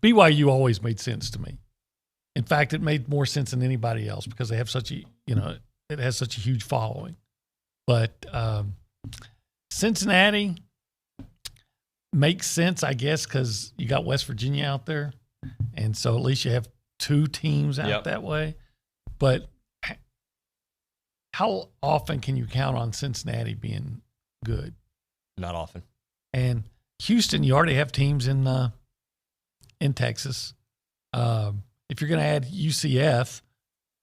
BYU always made sense to me. In fact, it made more sense than anybody else because they have such a, it has such a huge following. But Cincinnati makes sense, I guess, because you got West Virginia out there. And so at least you have two teams out that way. But how often can you count on Cincinnati being good? Not often. And Houston, you already have teams in Texas. If you're going to add UCF,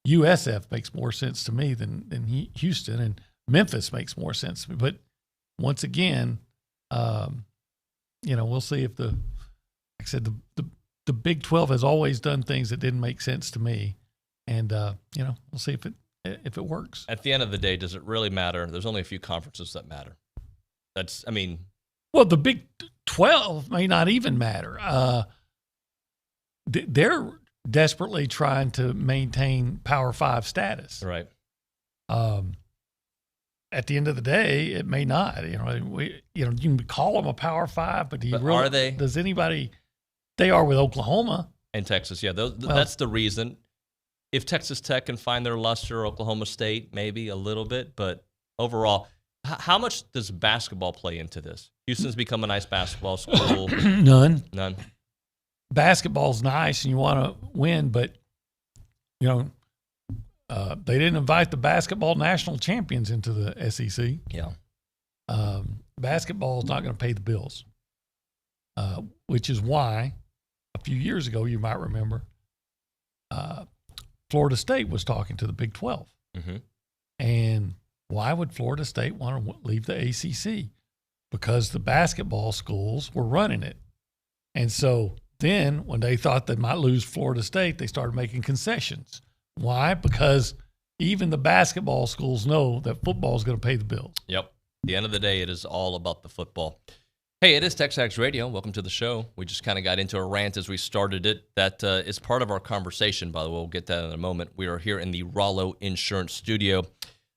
USF makes more sense to me than Houston, and Memphis makes more sense to me. But once again, we'll see if like I said, the Big 12 has always done things that didn't make sense to me, and we'll see if it works. At the end of the day, does it really matter? There's only a few conferences that matter. Well, the Big 12 may not even matter. They're desperately trying to maintain Power 5 status. Right. At the end of the day, it may not. You can call them a Power 5, but are they? Does anybody? They are with Oklahoma and Texas. Yeah, that's the reason. If Texas Tech can find their luster, Oklahoma State maybe a little bit, but overall, how much does basketball play into this? Houston's become a nice basketball school. None. Basketball's nice and you want to win, but they didn't invite the basketball national champions into the SEC. Yeah. Basketball is not going to pay the bills, which is why a few years ago, you might remember, Florida State was talking to the Big 12. Mm-hmm. And why would Florida State want to leave the ACC? Because the basketball schools were running it. And so then when they thought they might lose Florida State, they started making concessions. Why? Because even the basketball schools know that football is going to pay the bills. Yep. At the end of the day, it is all about the football. Hey, it is TexAgs Radio. Welcome to the show. We just kind of got into a rant as we started it. That is part of our conversation, by the way. We'll get that in a moment. We are here in the Rollo Insurance Studio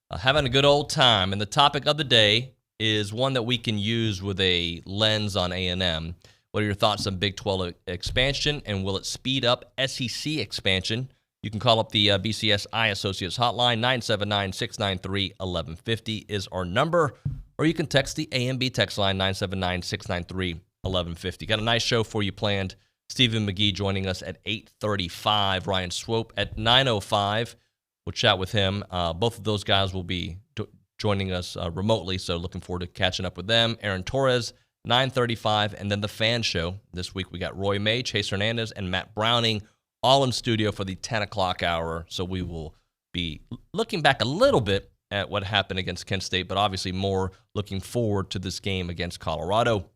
having a good old time. And the topic of the day is one that we can use with a lens on A&M. What are your thoughts on Big 12 expansion, and will it speed up SEC expansion? You can call up the BCSI Associates hotline. 979-693-1150 is our number, or you can text the A&B text line, 979-693-1150. Got a nice show for you planned. Stephen McGee joining us at 8:35. Ryan Swope at 9:05. We'll chat with him. Both of those guys will be joining us remotely, so looking forward to catching up with them. Aaron Torres, 9:35, and then the Fan Show. This week we got Roy May, Chase Hernandez, and Matt Browning all in studio for the 10 o'clock hour. So we will be looking back a little bit at what happened against Kent State, but obviously more looking forward to this game against Colorado.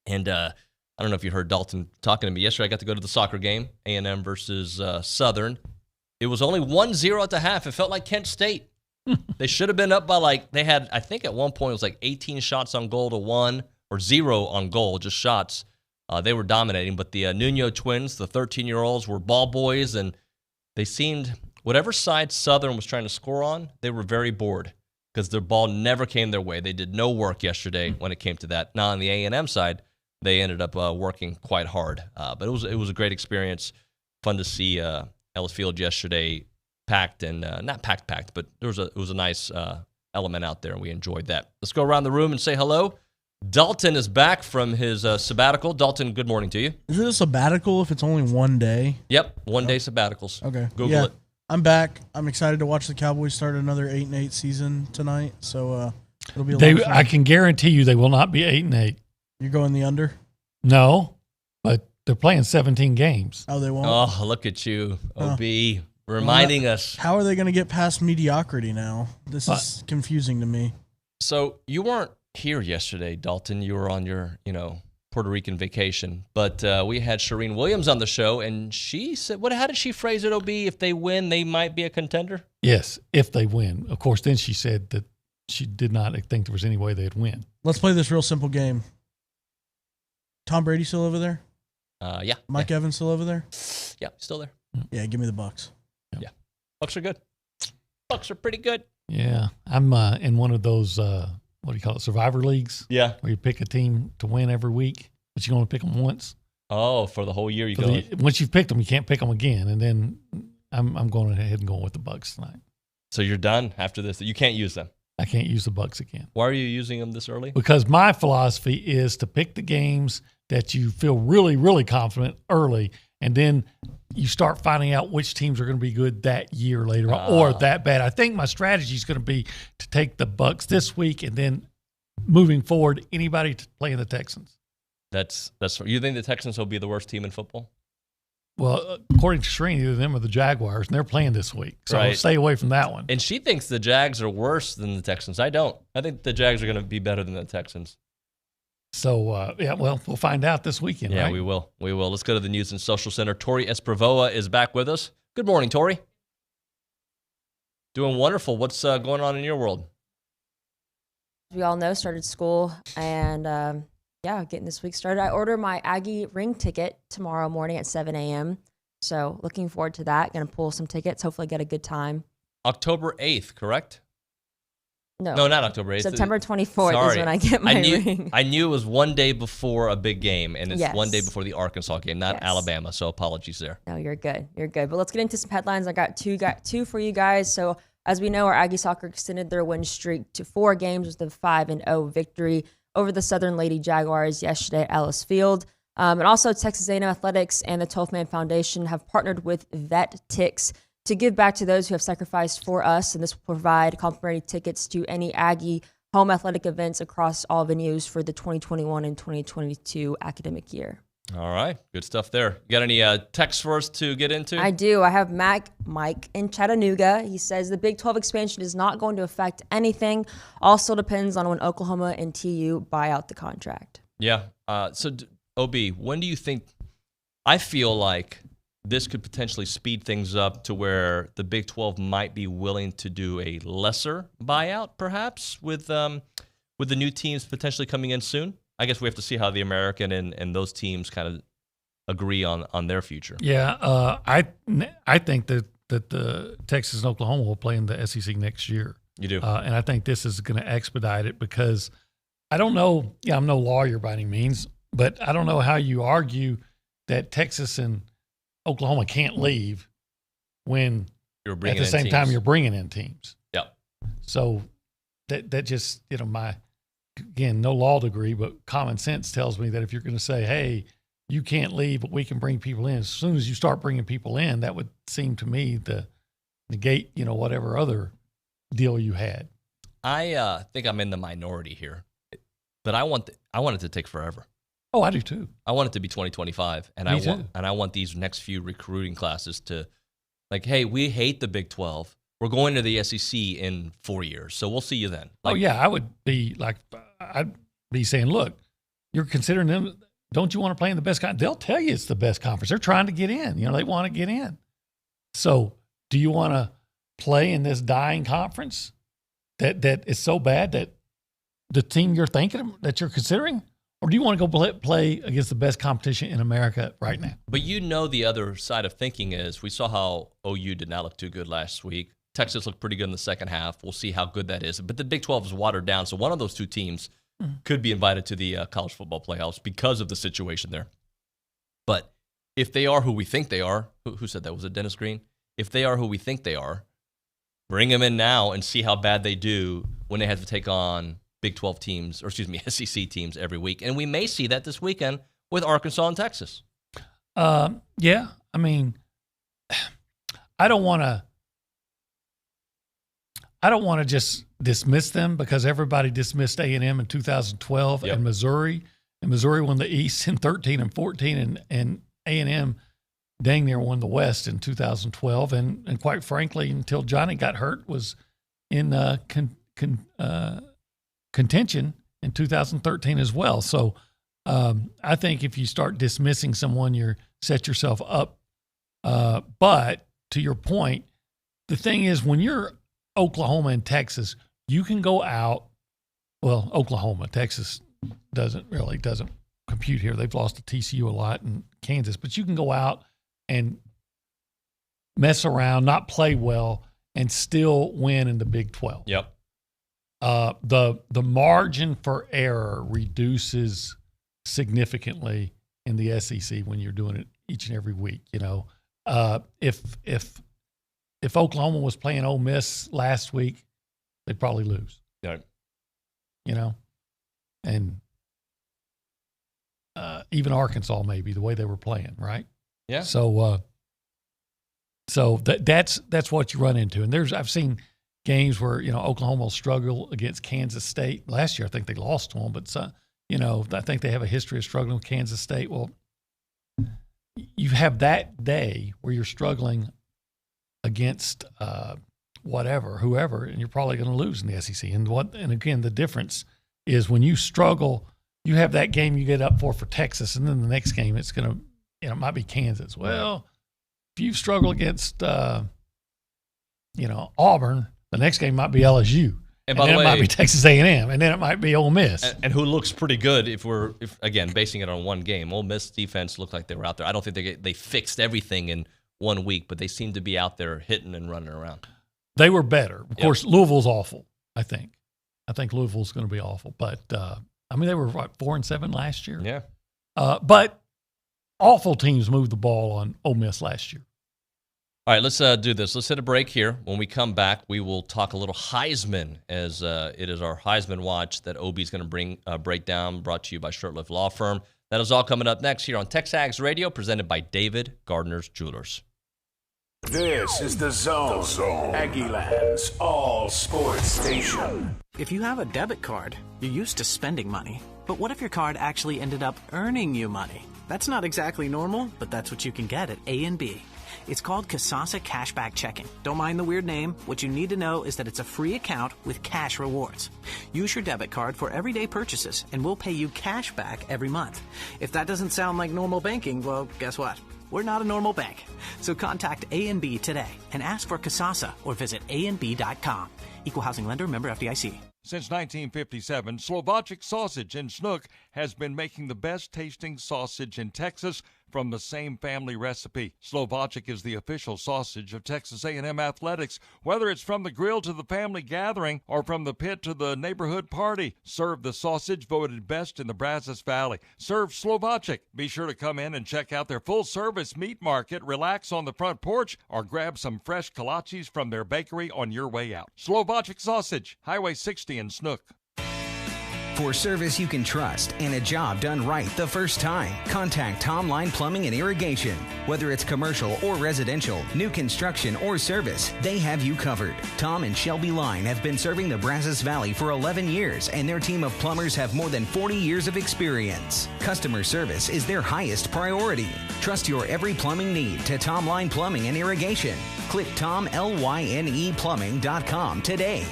And I don't know if you heard Dalton talking to me yesterday. I got to go to the soccer game, A&M versus Southern. It was only 1-0 at the half. It felt like Kent State. They should have been up by they had, I think at one point it was 18 shots on goal to 1 or 0 on goal, just shots. They were dominating, but the Nuño twins, the 13-year-olds, were ball boys, and they seemed, whatever side Southern was trying to score on, they were very bored because their ball never came their way. They did no work yesterday when it came to that. Now on the A&M side, they ended up working quite hard, but it was a great experience. Fun to see Ellis Field yesterday packed and not packed, but it was a nice element out there, and we enjoyed that. Let's go around the room and say hello. Dalton is back from his sabbatical. Dalton, good morning to you. Is it a sabbatical if it's only one day? Yep, one-day sabbaticals. Okay. Google it. I'm back. I'm excited to watch the Cowboys start another 8-8 season tonight, so it'll be a lot of fun. I can guarantee you they will not be 8-8. You're going the under? No, but they're playing 17 games. Oh, they won't? Oh, look at you, OB, reminding us. How are they going to get past mediocrity now? This is confusing to me. So you weren't here yesterday, Dalton. You were on your, Puerto Rican vacation. But we had Shireen Williams on the show, and she said, how did she phrase it, OB? If they win, they might be a contender? Yes, if they win. Of course, then she said that she did not think there was any way they'd win. Let's play this real simple game. Tom Brady still over there? Yeah. Mike Evans still over there? Yeah, still there. Yeah, give me the Bucs. Yeah. Bucs are good. Bucs are pretty good. Yeah. I'm in one of those, what do you call it, survivor leagues? Yeah. Where you pick a team to win every week, but you can only pick them once. Oh, for the whole year you go. Once you've picked them, you can't pick them again. And then I'm going ahead and going with the Bucks tonight. So you're done after this. You can't use them. I can't use the Bucks again. Why are you using them this early? Because my philosophy is to pick the games that you feel really, really confident early, and then you start finding out which teams are going to be good that year later on, or that bad. I think my strategy is going to be to take the Bucks this week, and then moving forward, anybody playing the Texans. That's. You think the Texans will be the worst team in football? Well, according to Shreen, either them or the Jaguars, and they're playing this week. So right. Stay away from that one. And she thinks the Jags are worse than the Texans. I don't. I think the Jags are going to be better than the Texans. So, we'll find out this weekend, yeah, right? we will. We will. Let's go to the News and Social Center. Tori Esprovoa is back with us. Good morning, Tori. Doing wonderful. What's going on in your world? We all know, started school and, getting this week started. I ordered my Aggie ring ticket tomorrow morning at 7 a.m. So looking forward to that. Going to pull some tickets, hopefully get a good time. October 8th, correct? No, not October 8th. September 24th is when I get my ring. I knew it was one day before a big game, and it's Yes. one day before the Arkansas game, not Yes. Alabama, so apologies there. No, you're good. You're good. But let's get into some headlines. I got two for you guys. So as we know, our Aggie soccer extended their win streak to 4 games with a 5-0 victory over the Southern Lady Jaguars yesterday at Ellis Field. And also Texas A&M Athletics and the 12th Man Foundation have partnered with Vet Tix to give back to those who have sacrificed for us. And this will provide complimentary tickets to any Aggie home athletic events across all venues for the 2021 and 2022 academic year. All right. Good stuff there. You got any texts for us to get into? I do. I have Mike in Chattanooga. He says the Big 12 expansion is not going to affect anything. All still depends on when Oklahoma and TU buy out the contract. Yeah. OB, when do you think – I feel like this could potentially speed things up to where the Big 12 might be willing to do a lesser buyout perhaps with the new teams potentially coming in soon? I guess we have to see how the American and those teams kind of agree on their future. Yeah, I think that the Texas and Oklahoma will play in the SEC next year. You do? And I think this is going to expedite it because I don't know. Yeah, I'm no lawyer by any means, but I don't know how you argue that Texas and Oklahoma can't leave when You're bringing at the same time you're bringing in teams. Yeah. So that just, my – again, no law degree, but common sense tells me that if you're going to say, hey, you can't leave, but we can bring people in, as soon as you start bringing people in, that would seem to me to negate, whatever other deal you had. I think I'm in the minority here, but I want it to take forever. Oh, I do too. I want it to be 2025, and I want these next few recruiting classes to, like, hey, we hate the Big 12. We're going to the SEC in 4 years, so we'll see you then. I would be like, I'd be saying, look, you're considering them. Don't you want to play in the best conference? They'll tell you it's the best conference. They're trying to get in. They want to get in. So do you want to play in this dying conference that is so bad that the team you're thinking that you're considering? Or do you want to go play against the best competition in America right now? But the other side of thinking is we saw how OU did not look too good last week. Texas looked pretty good in the second half. We'll see how good that is. But the Big 12 is watered down, so one of those two teams could be invited to the college football playoffs because of the situation there. But if they are who we think they are, who said that? Was it Dennis Green? If they are who we think they are, bring them in now and see how bad they do when they have to take on Big 12 teams, SEC teams every week. And we may see that this weekend with Arkansas and Texas. Yeah. I mean, I don't want to just dismiss them because everybody dismissed A&M in 2012 and Missouri. And Missouri won the East in 13 and 14, and A&M dang near won the West in 2012. And quite frankly, until Johnny got hurt, was in contention in 2013 as well. So I think if you start dismissing someone, you set yourself up. But to your point, the thing is when you're Oklahoma and Texas, you can go out. Well, Oklahoma, Texas doesn't compute here. They've lost to TCU a lot in Kansas, but you can go out and mess around, not play well, and still win in the Big 12. Yep. The margin for error reduces significantly in the SEC when you're doing it each and every week. If Oklahoma was playing Ole Miss last week, they'd probably lose. Right. And even Arkansas maybe the way they were playing, right? Yeah. So that's what you run into. And I've seen games where Oklahoma will struggle against Kansas State. Last year I think they lost to them, but I think they have a history of struggling with Kansas State. Well, you have that day where you're struggling against whoever, and you're probably going to lose in the SEC. And again, the difference is when you struggle, you have that game you get up for Texas, and then the next game it's going to, it might be Kansas. Well, if you struggle against, Auburn, the next game might be LSU. And by the way, it might be Texas A&M, and then it might be Ole Miss. And who looks pretty good if again, basing it on one game. Ole Miss defense looked like they were out there. I don't think they fixed everything in 1 week, but they seem to be out there hitting and running around. They were better. Of course, Louisville's awful, I think. I think Louisville's going to be awful. But, they were, 4-7 last year? Yeah. But awful teams moved the ball on Ole Miss last year. All right, let's do this. Let's hit a break here. When we come back, we will talk a little Heisman, as it is our Heisman Watch that Obi's going to break down, brought to you by Shurtleff Law Firm. That is all coming up next here on TexAgs Radio, presented by David Gardner's Jewelers. This is The Zone, Aggieland's all-sports station. If you have a debit card, you're used to spending money. But what if your card actually ended up earning you money? That's not exactly normal, but that's what you can get at A&B. It's called Kasasa Cashback Checking. Don't mind the weird name. What you need to know is that it's a free account with cash rewards. Use your debit card for everyday purchases, and we'll pay you cash back every month. If that doesn't sound like normal banking, well, guess what? We're not a normal bank. So contact A&B today and ask for Kasasa or visit ANB.com. Equal housing lender, member FDIC. Since 1957, Slovacek Sausage in Snook has been making the best tasting sausage in Texas from the same family recipe. Slovacek is the official sausage of Texas A&M Athletics. Whether it's from the grill to the family gathering or from the pit to the neighborhood party, serve the sausage voted best in the Brazos Valley. Serve Slovacek. Be sure to come in and check out their full-service meat market, relax on the front porch, or grab some fresh kolaches from their bakery on your way out. Slovacek Sausage, Highway 60 in Snook. For service you can trust and a job done right the first time, contact Tom Line Plumbing and Irrigation. Whether it's commercial or residential, new construction or service, they have you covered. Tom and Shelby Line have been serving the Brazos Valley for 11 years, and their team of plumbers have more than 40 years of experience. Customer service is their highest priority. Trust your every plumbing need to Tom Line Plumbing and Irrigation. Click TomLynePlumbing.com today.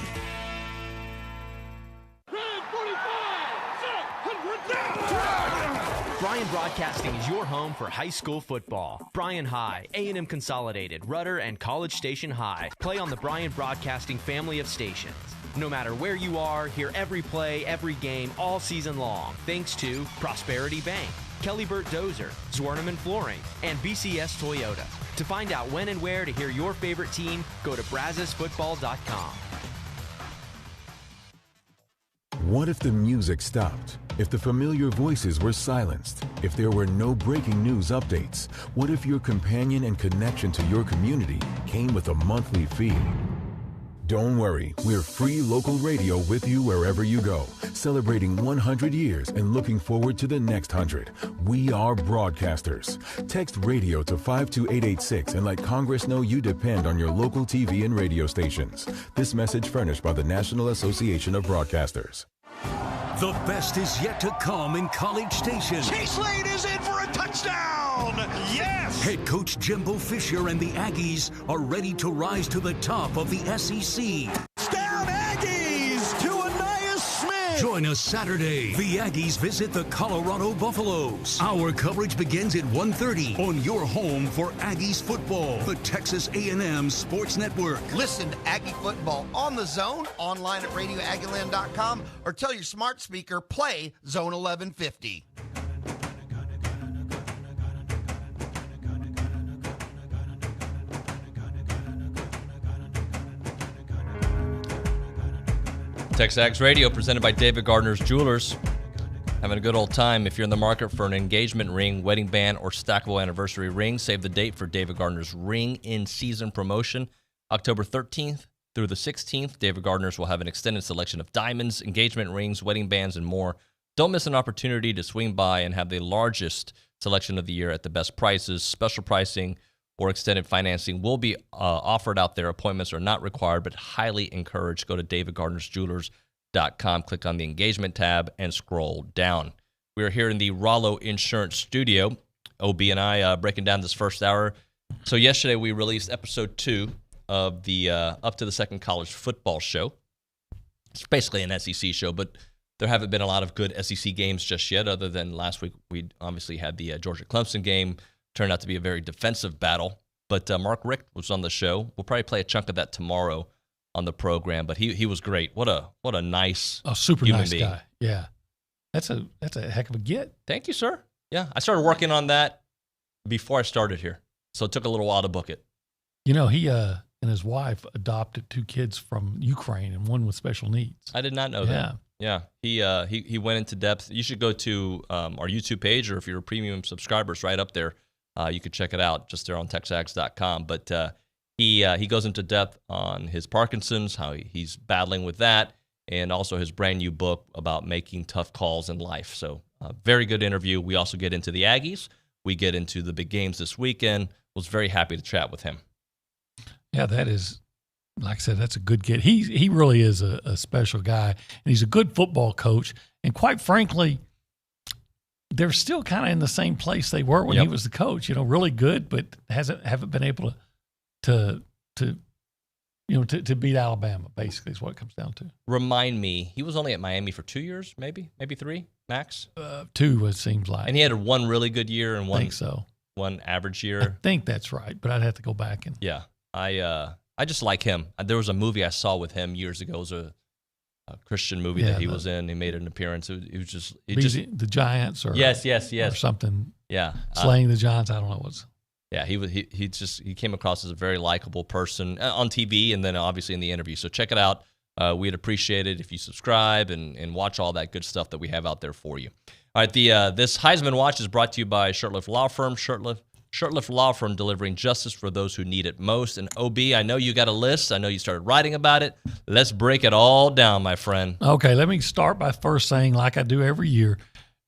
Bryan Broadcasting is your home for high school football. Bryan High, A&M Consolidated, Rudder, and College Station High play on the Bryan Broadcasting family of stations. No matter where you are, hear every play, every game, all season long, thanks to Prosperity Bank, Kelly Burt Dozer, Zwerneman Flooring, and BCS Toyota. To find out when and where to hear your favorite team, go to brazosfootball.com. What if the music stopped? If the familiar voices were silenced? If there were no breaking news updates? What if your companion and connection to your community came with a monthly fee? Don't worry, we're free local radio with you wherever you go, celebrating 100 years and looking forward to the next 100. We are broadcasters. Text radio to 52886 and let Congress know you depend on your local TV and radio stations. This message furnished by the National Association of Broadcasters. The best is yet to come in College Station. Chase Lane is in for a touchdown! Yes! Head coach Jimbo Fisher and the Aggies are ready to rise to the top of the SEC. Down Aggies to Anais Smith! Join us Saturday. The Aggies visit the Colorado Buffaloes. Our coverage begins at 1:30 on your home for Aggies football, the Texas A&M Sports Network. Listen to Aggie football on the Zone, online at radioaggieland.com, or tell your smart speaker, play Zone 1150. TexAgs Radio, presented by David Gardner's Jewelers. Having a good old time. If you're in the market for an engagement ring, wedding band, or stackable anniversary ring, save the date for David Gardner's Ring in Season promotion. October 13th through the 16th, David Gardner's will have an extended selection of diamonds, engagement rings, wedding bands, and more. Don't miss an opportunity to swing by and have the largest selection of the year at the best prices. Special pricing or extended financing will be offered out there. Appointments are not required, but highly encouraged. Go to davidgardnersjewelers.com, click on the engagement tab, and scroll down. We are here in the Rollo Insurance Studio. OB and I breaking down this first hour. So yesterday we released episode 2 of the Up to the Second College Football Show. It's basically an SEC show, but there haven't been a lot of good SEC games just yet, other than last week we obviously had the Georgia-Clemson game. Turned out to be a very defensive battle. But Mark Richt was on the show. We'll probably play a chunk of that tomorrow on the program, but he was great. What a nice, super human nice being. guy. Yeah, that's a heck of a get. Thank you, sir. Yeah, I started working on that before I started here, so it took a little while to book it. You know, he and his wife adopted 2 kids from Ukraine and one with special needs. I did not know that. Yeah, he went into depth. You should go to our YouTube page, or if you're a premium subscriber, it's right up there. You could check it out just there on TexAgs.com. But he goes into depth on his Parkinson's, how he's battling with that, and also his brand new book about making tough calls in life. So very good interview. We also get into the Aggies. We get into the big games this weekend. Was very happy to chat with him. Yeah, that is, like I said, that's a good get. He really is a special guy, and he's a good football coach. And quite frankly, they're still kind of in the same place they were when he was the coach. You know, really good, but haven't been able to beat Alabama. Basically, is what it comes down to. Remind me, he was only at Miami for 2 years, maybe 3 max. 2, it seems like. And he had one really good year and I think so. One average year. I think that's right, but I'd have to go back and. Yeah, I just like him. There was a movie I saw with him years ago. It was a Christian movie that he was in. He made an appearance. It was just the Giants or yes or something. Yeah, slaying the Giants. I don't know what's. Yeah, he came across as a very likable person on TV and then obviously in the interview. So check it out. We'd appreciate it if you subscribe and watch all that good stuff that we have out there for you. All right, this Heisman Watch is brought to you by Shurtleff Law Firm. Shurtleff Law Firm, delivering justice for those who need it most. And OB, I know you got a list. I know you started writing about it. Let's break it all down, my friend. Okay, let me start by first saying, like I do every year,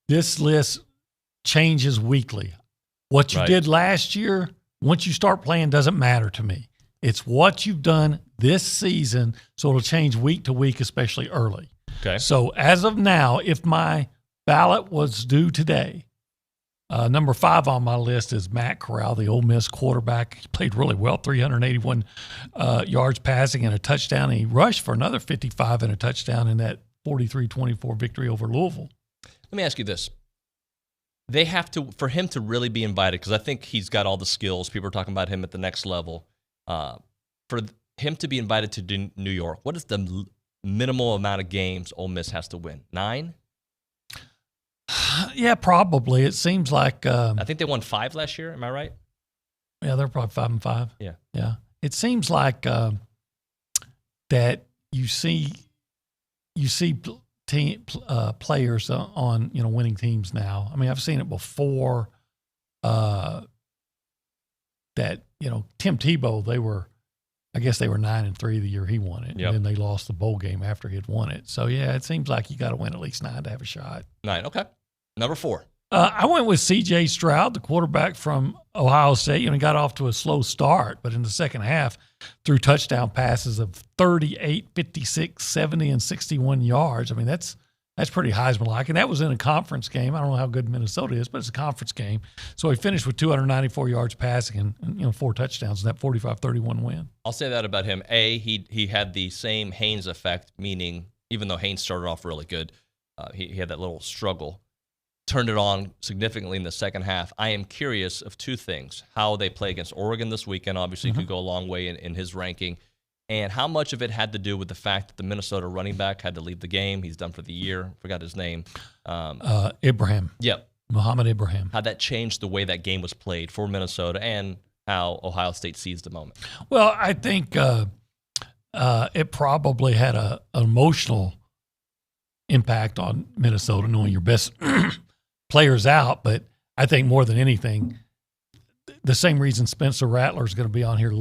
this list changes weekly. What you did last year, once you start playing, doesn't matter to me. It's what you've done this season, so it'll change week to week, especially early. Okay. So as of now, if my ballot was due today, number 5 on my list is Matt Corral, the Ole Miss quarterback. He played really well, 381 yards passing and a touchdown. And he rushed for another 55 and a touchdown in that 43-24 victory over Louisville. Let me ask you this. They have to, for him to really be invited, because I think he's got all the skills. People are talking about him at the next level. For him to be invited to New York, what is the minimal amount of games Ole Miss has to win? 9? Yeah, probably. It seems like I think they won 5 last year. Am I right? Yeah, they're probably 5-5. Yeah. It seems like that you see players on winning teams now. I mean, I've seen it before. That Tim Tebow, I guess they were 9-3 the year he won it, and then they lost the bowl game after he had won it. So yeah, it seems like you got to win at least 9 to have a shot. 9, okay. Number 4. I went with C.J. Stroud, the quarterback from Ohio State. He got off to a slow start, but in the second half, threw touchdown passes of 38, 56, 70, and 61 yards. I mean, that's pretty Heisman-like, and that was in a conference game. I don't know how good Minnesota is, but it's a conference game. So he finished with 294 yards passing and 4 touchdowns in that 45-31 win. I'll say that about him. He had the same Haynes effect, meaning even though Haynes started off really good, he had that little struggle. Turned it on significantly in the second half. I am curious of 2 things. How they play against Oregon this weekend, obviously could go a long way in his ranking, and how much of it had to do with the fact that the Minnesota running back had to leave the game. He's done for the year. Forgot his name. Ibrahim. Yep. Muhammad Ibrahim. How that changed the way that game was played for Minnesota and how Ohio State sees the moment. Well, I think it probably had an emotional impact on Minnesota, knowing your best players out. But I think more than anything, the same reason Spencer Rattler is going to be on here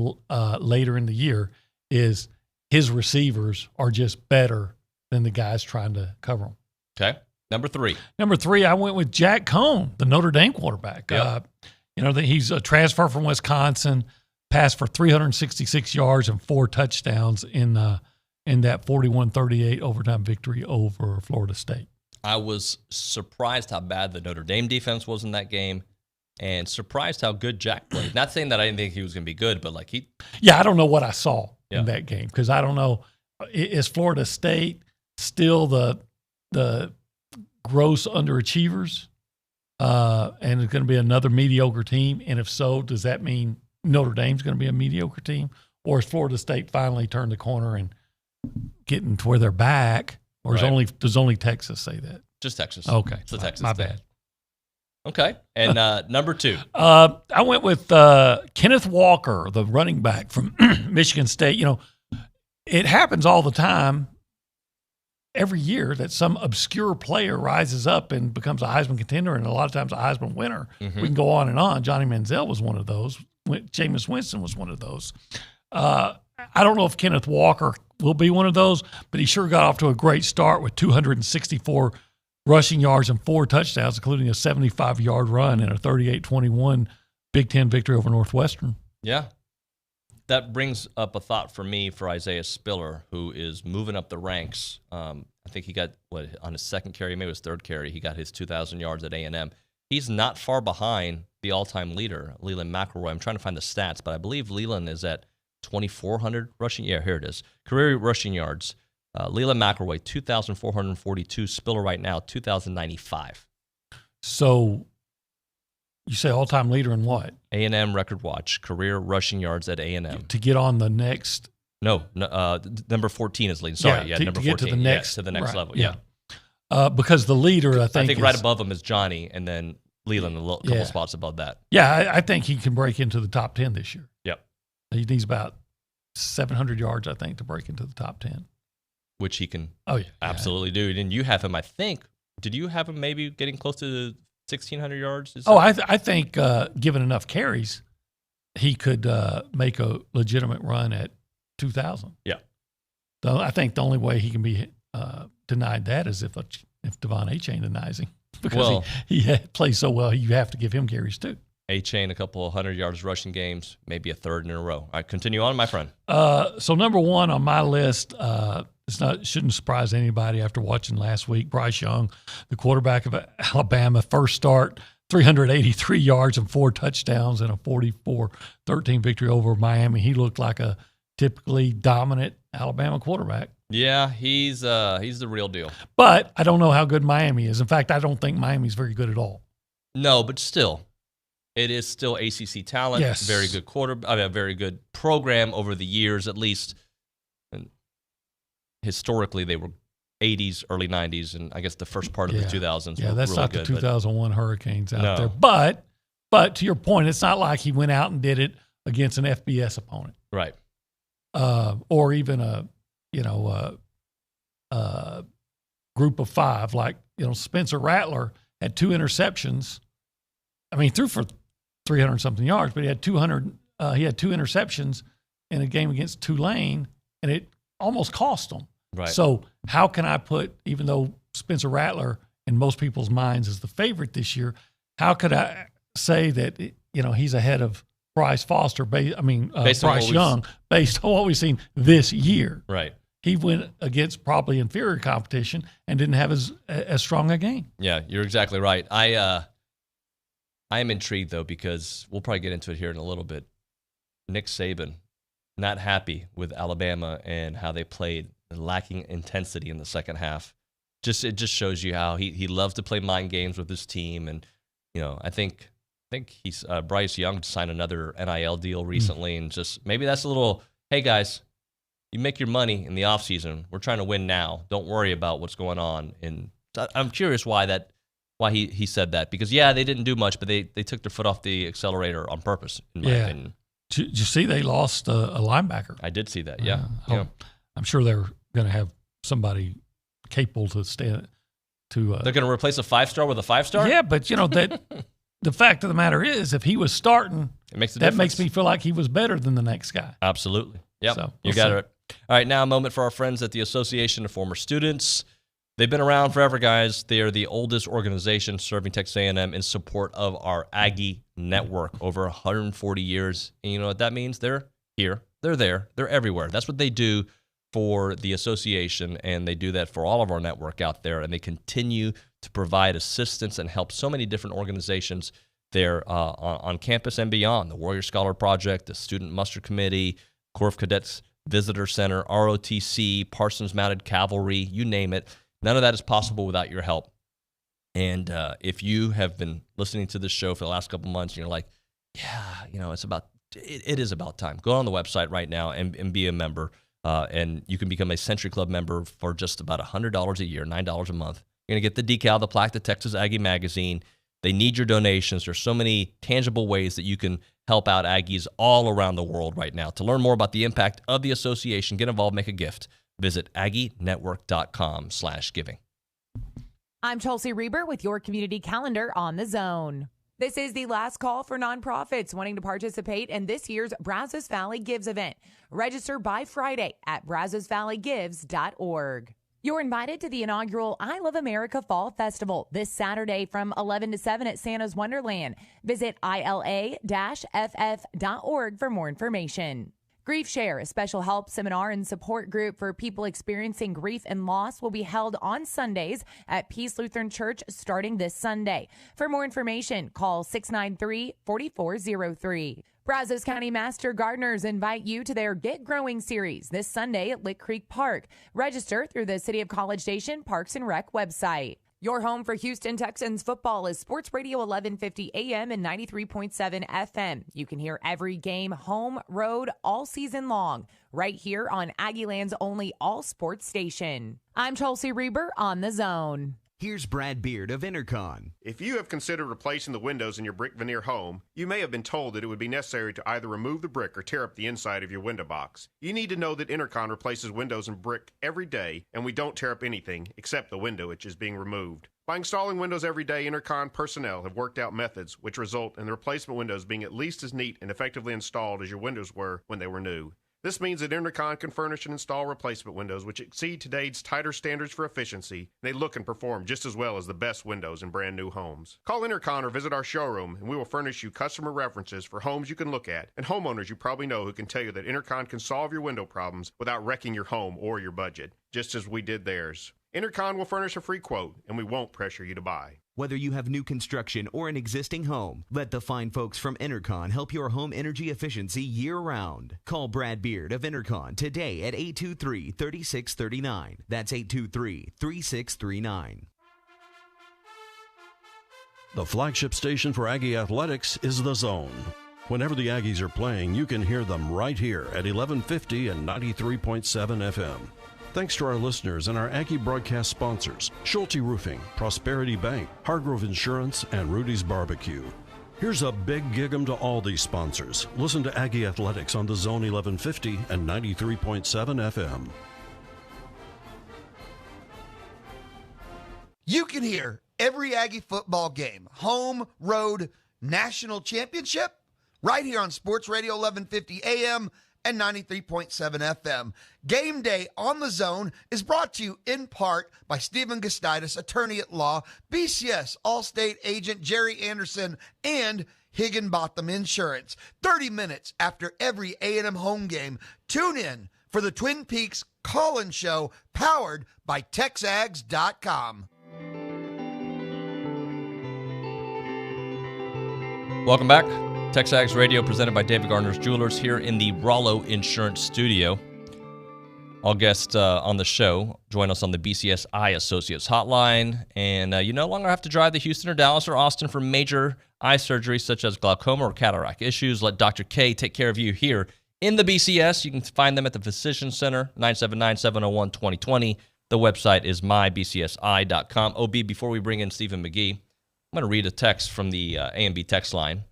later in the year is his receivers are just better than the guys trying to cover them. Okay. Number three, I went with Jack Cohn, the Notre Dame quarterback. Yep. He's a transfer from Wisconsin, passed for 366 yards and 4 touchdowns in that 41-38 overtime victory over Florida State. I was surprised how bad the Notre Dame defense was in that game, and surprised how good Jack played. Not saying that I didn't think he was going to be good, but I don't know what I saw in that game because I don't know. Is Florida State still the gross underachievers, and it's going to be another mediocre team? And if so, does that mean Notre Dame's going to be a mediocre team, or has Florida State finally turned the corner and getting to where they're back? Or does only Texas say that? Just Texas. Okay, it's the Texas. My thing. bad. Okay, and number 2. I went with Kenneth Walker, the running back from Michigan State. It happens all the time. Every year that some obscure player rises up and becomes a Heisman contender and a lot of times a Heisman winner. Mm-hmm. We can go on and on. Johnny Manziel was one of those. Jameis Winston was one of those. I don't know if Kenneth Walker will be one of those, but he sure got off to a great start with 264 rushing yards and 4 touchdowns, including a 75-yard run and a 38-21 Big Ten victory over Northwestern. Yeah. That brings up a thought for me for Isaiah Spiller, who is moving up the ranks. I think he got, on his second carry, maybe his third carry, he got his 2,000 yards at A&M. He's not far behind the all-time leader, Leland McElroy. I'm trying to find the stats, but I believe Leland is at 2,400 rushing. Yeah, here it is. Career rushing yards. Leland McElroy, 2,442. Spiller right now, 2,095. So you say all-time leader in what? A&M record watch, career rushing yards at A&M. To get on the next? No, number 14 is leading. Sorry, number 14. To get to the next, right, level. Yeah. Because the leader, I think right above him is Johnny, and then Leland a couple spots above that. Yeah, I think he can break into the top 10 this year. Yep. He needs about 700 yards, I think, to break into the top 10. Which he can absolutely do. And you have him, I think, did you have him maybe getting close to 1,600 yards? I think given enough carries, he could make a legitimate run at 2,000. Yeah. So I think the only way he can be denied that is if Devon Achane denies him. Because he plays so well, you have to give him carries too. Achane, a couple of 100 yards rushing games, maybe a third in a row. All right, continue on, my friend. So number 1 on my list, shouldn't surprise anybody after watching last week. Bryce Young, the quarterback of Alabama, first start, 383 yards and 4 touchdowns and a 44-13 victory over Miami. He looked like a typically dominant Alabama quarterback. Yeah, he's the real deal. But I don't know how good Miami is. In fact, I don't think Miami's very good at all. No, but still, it is still ACC talent. Yes. Very good a very good program over the years, at least. And historically, they were 80s, early 90s, and I guess the first part of the 2000s. Yeah, that's really not good, the 2001 Hurricanes out there. No. But to your point, it's not like he went out and did it against an FBS opponent, right? Or even a group of 5. Like Spencer Rattler had 2 interceptions. I mean, he threw for 300 something yards, but he had 200. He had 2 interceptions in a game against Tulane, and it almost cost him. Right. So how can I put, even though Spencer Rattler in most people's minds is the favorite this year, how could I say that he's ahead of Bryce Foster? Bryce Young, based on what we've seen this year. Right. He went against probably inferior competition and didn't have as strong a game. Yeah, you're exactly right. I am intrigued though, because we'll probably get into it here in a little bit. Nick Saban, not happy with Alabama and how they played, lacking intensity in the second half. It just shows you how he loves to play mind games with his team. And I think he's Bryce Young signed another NIL deal recently, and just maybe that's a little, hey guys, you make your money in the offseason. We're trying to win now. Don't worry about what's going on. And I'm curious why he said that, because they didn't do much, but they took their foot off the accelerator on purpose, in my opinion. Did you see they lost a linebacker? I did see that. Yeah. I'm sure they're going to have somebody capable to stand. They're going to replace a 5-star with a 5-star? Yeah, but that the fact of the matter is, if he was starting, that makes me feel like he was better than the next guy. Absolutely. Yep. So, you got it. All right, now a moment for our friends at the Association of Former Students. They've been around forever, guys. They are the oldest organization serving Texas A&M in support of our Aggie network, over 140 years. And you know what that means? They're here. They're there. They're everywhere. That's what they do for the association, and they do that for all of our network out there, and they continue to provide assistance and help so many different organizations there on campus and beyond. The Warrior Scholar Project, the Student Muster Committee, Corps of Cadets Visitor Center, ROTC, Parsons Mounted Cavalry, you name it. None of that is possible without your help. And if you have been listening to this show for the last couple months and you're like, yeah, it is about time. Go on the website right now and be a member. And you can become a Century Club member for just about $100 a year, $9 a month. You're going to get the decal, the plaque, the Texas Aggie magazine. They need your donations. There's so many tangible ways that you can help out Aggies all around the world right now. To learn more about the impact of the association, get involved, make a gift. Visit aggienetwork.com/giving. I'm Chelsea Reber with your community calendar on the Zone. This is the last call for nonprofits wanting to participate in this year's Brazos Valley Gives event. Register by Friday at brazosvalleygives.org. You're invited to the inaugural I Love America Fall Festival this Saturday from 11 to 7 at Santa's Wonderland. Visit ila-ff.org for more information. Grief Share, a special help seminar and support group for people experiencing grief and loss, will be held on Sundays at Peace Lutheran Church starting this Sunday. For more information, call 693-4403. Brazos County Master Gardeners invite you to their Get Growing series this Sunday at Lick Creek Park. Register through the City of College Station Parks and Rec website. Your home for Houston Texans football is Sports Radio 1150 AM and 93.7 FM. You can hear every game, home, road, all season long, right here on Aggieland's only all-sports station. I'm Chelsea Reber on The Zone. Here's Brad Beard of Intercon. If you have considered replacing the windows in your brick veneer home, you may have been told that it would be necessary to either remove the brick or tear up the inside of your window box. You need to know that Intercon replaces windows and brick every day, and we don't tear up anything except the window which is being removed. By installing windows every day, Intercon personnel have worked out methods which result in the replacement windows being at least as neat and effectively installed as your windows were when they were new. This means that Intercon can furnish and install replacement windows which exceed today's tighter standards for efficiency, and they look and perform just as well as the best windows in brand new homes. Call Intercon or visit our showroom, and we will furnish you customer references for homes you can look at, and homeowners you probably know who can tell you that Intercon can solve your window problems without wrecking your home or your budget, just as we did theirs. Intercon will furnish a free quote, and we won't pressure you to buy. Whether you have new construction or an existing home, let the fine folks from Intercon help your home energy efficiency year-round. Call Brad Beard of Intercon today at 823-3639. That's 823-3639. The flagship station for Aggie Athletics is The Zone. Whenever the Aggies are playing, you can hear them right here at 1150 and 93.7 FM. Thanks to our listeners and our Aggie broadcast sponsors, Schulte Roofing, Prosperity Bank, Hargrove Insurance, and Rudy's Barbecue. Here's a big gig-em to all these sponsors. Listen to Aggie Athletics on the Zone 1150 and 93.7 FM. You can hear every Aggie football game, home, road, national championship, right here on Sports Radio 1150 AM and 93.7 FM. Game Day on the Zone is brought to you in part by Stephen Gustitis, attorney at law, BCS Allstate agent Jerry Anderson, and Higginbotham Insurance. 30 minutes after every A&M home game, tune in for the Twin Peaks Call-In Show, powered by TexAgs.com. Welcome back. TexAgs Radio presented by David Gardner's Jewelers here in the Rollo Insurance Studio. All guests on the show join us on the BCS Eye Associates hotline. And you no longer have to drive to Houston or Dallas or Austin for major eye surgery such as glaucoma or cataract issues. Let Dr. K take care of you here in the BCS. You can find them at the Physician Center, 979-701-2020. The website is mybcsi.com. OB, before we bring in Stephen McGee, I'm going to read a text from the A&B text line.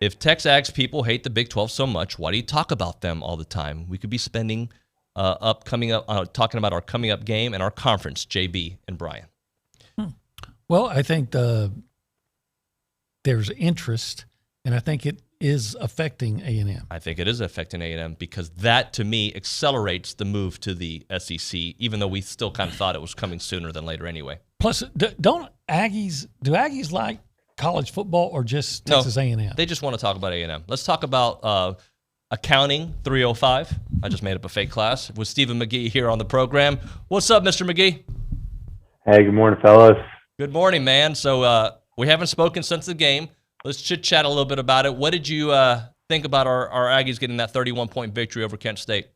If TexAgs people hate the Big 12 so much, why do you talk about them all the time? We could be spending talking about our coming up game and our conference, JB and Brian. Well, I think there's interest, and I think it is affecting A&M. I think it is affecting A&M because that, to me, accelerates the move to the SEC, even though we still kind of thought it was coming sooner than later anyway. Plus, do Aggies like college football or just Texas A&M? They just want to talk about A&M. Let's talk about Accounting 305. I just made up a fake class with Stephen McGee here on the program. What's up, Mr. McGee? Hey, good morning, fellas. Good morning, man. So we haven't spoken since the game. Let's chit-chat a little bit about it. What did you think about our Aggies getting that 31-point victory over Kent State?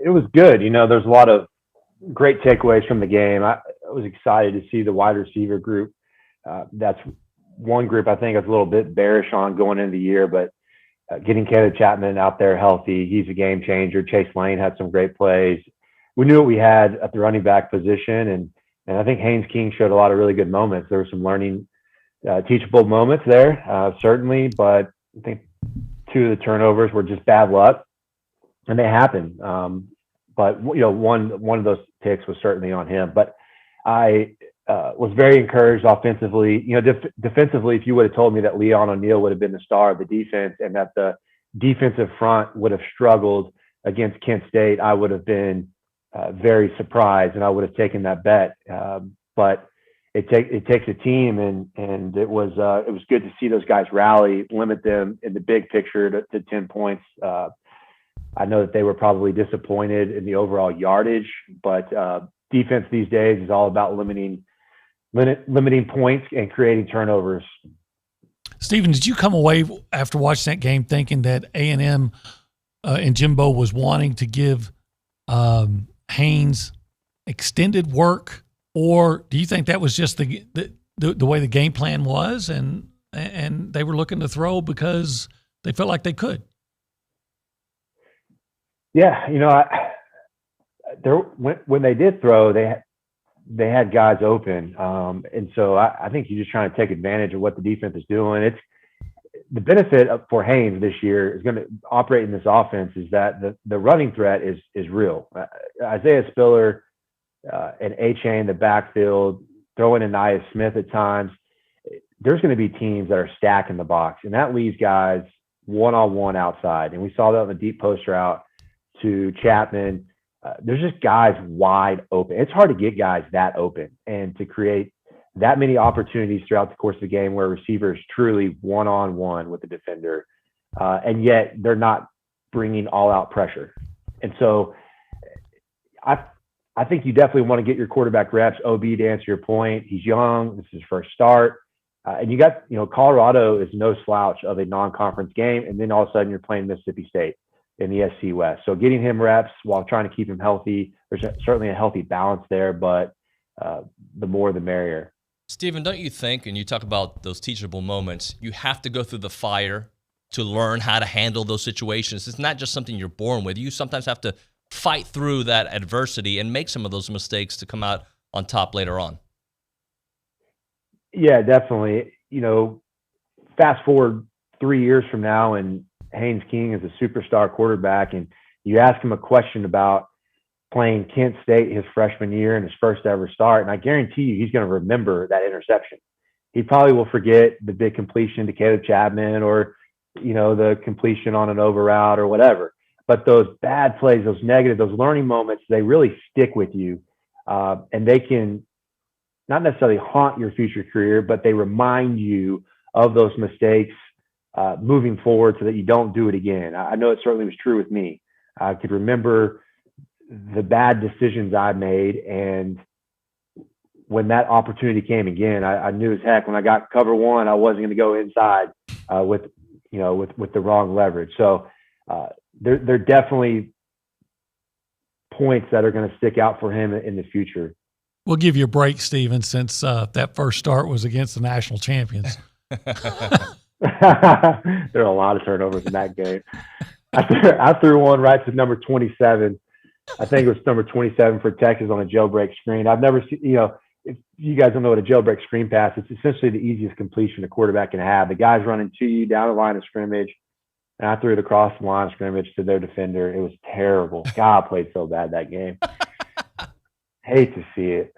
It was good. There's a lot of great takeaways from the game. I was excited to see the wide receiver group. That's one group I think I was a little bit bearish on going into the year, but getting Caleb Chapman out there healthy, he's a game changer. Chase Lane had some great plays. We knew what we had at the running back position, and I think Haynes King showed a lot of really good moments. There were some learning, teachable moments there, certainly, but I think 2 of the turnovers were just bad luck, and they happen. But one of those picks was certainly on him. But I was very encouraged offensively. Defensively, if you would have told me that Leon O'Neal would have been the star of the defense and that the defensive front would have struggled against Kent State, I would have been very surprised, and I would have taken that bet. But it takes a team, and it was good to see those guys rally, limit them in the big picture to 10 points. I know that they were probably disappointed in the overall yardage, but defense these days is all about limiting points and creating turnovers. Stephen, did you come away after watching that game thinking that A&M and Jimbo was wanting to give Haynes extended work, or do you think that was just the way the game plan was, and they were looking to throw because they felt like they could? Yeah, when they did throw, they had guys open, and so I think you're just trying to take advantage of what the defense is doing. It's the benefit for Haynes this year is going to operate in this offense is that the running threat is real. Isaiah Spiller and A-Chain in the backfield, throwing in Nia Smith at times. There's going to be teams that are stacking the box, and that leaves guys one-on-one outside. And we saw that on the deep post route to Chapman. There's just guys wide open. It's hard to get guys that open and to create that many opportunities throughout the course of the game where receivers truly one-on-one with the defender, and yet they're not bringing all-out pressure. And so I think you definitely want to get your quarterback reps. OB, to answer your point, he's young. This is his first start. And you got, Colorado is no slouch of a non-conference game, and then all of a sudden you're playing Mississippi State in the SC West. So getting him reps while trying to keep him healthy, there's certainly a healthy balance there, but the more the merrier. Stephen, don't you think, and you talk about those teachable moments, you have to go through the fire to learn how to handle those situations? It's not just something you're born with. You sometimes have to fight through that adversity and make some of those mistakes to come out on top later on. Yeah, definitely. Fast forward 3 years from now, and Haynes King is a superstar quarterback, and you ask him a question about playing Kent State his freshman year and his first ever start, and I guarantee you he's going to remember that interception. He probably will forget the big completion to Caleb Chapman or, the completion on an over route or whatever. But those bad plays, those negative, those learning moments, they really stick with you, and they can not necessarily haunt your future career, but they remind you of those mistakes moving forward so that you don't do it again. I know it certainly was true with me. I could remember the bad decisions I made, and when that opportunity came again, I knew as heck when I got cover one, I wasn't going to go inside with the wrong leverage. So there are definitely points that are going to stick out for him in the future. We'll give you a break, Stephen, since that first start was against the national champions. There are a lot of turnovers in that game. I threw one right to number 27. I think it was number 27 for Texas on a jailbreak screen. I've never seen, if you guys don't know what a jailbreak screen pass, it's essentially the easiest completion a quarterback can have. The guy's running to you down the line of scrimmage. and I threw it across the line of scrimmage to their defender. It was terrible. God, I played so bad that game. Hate to see it.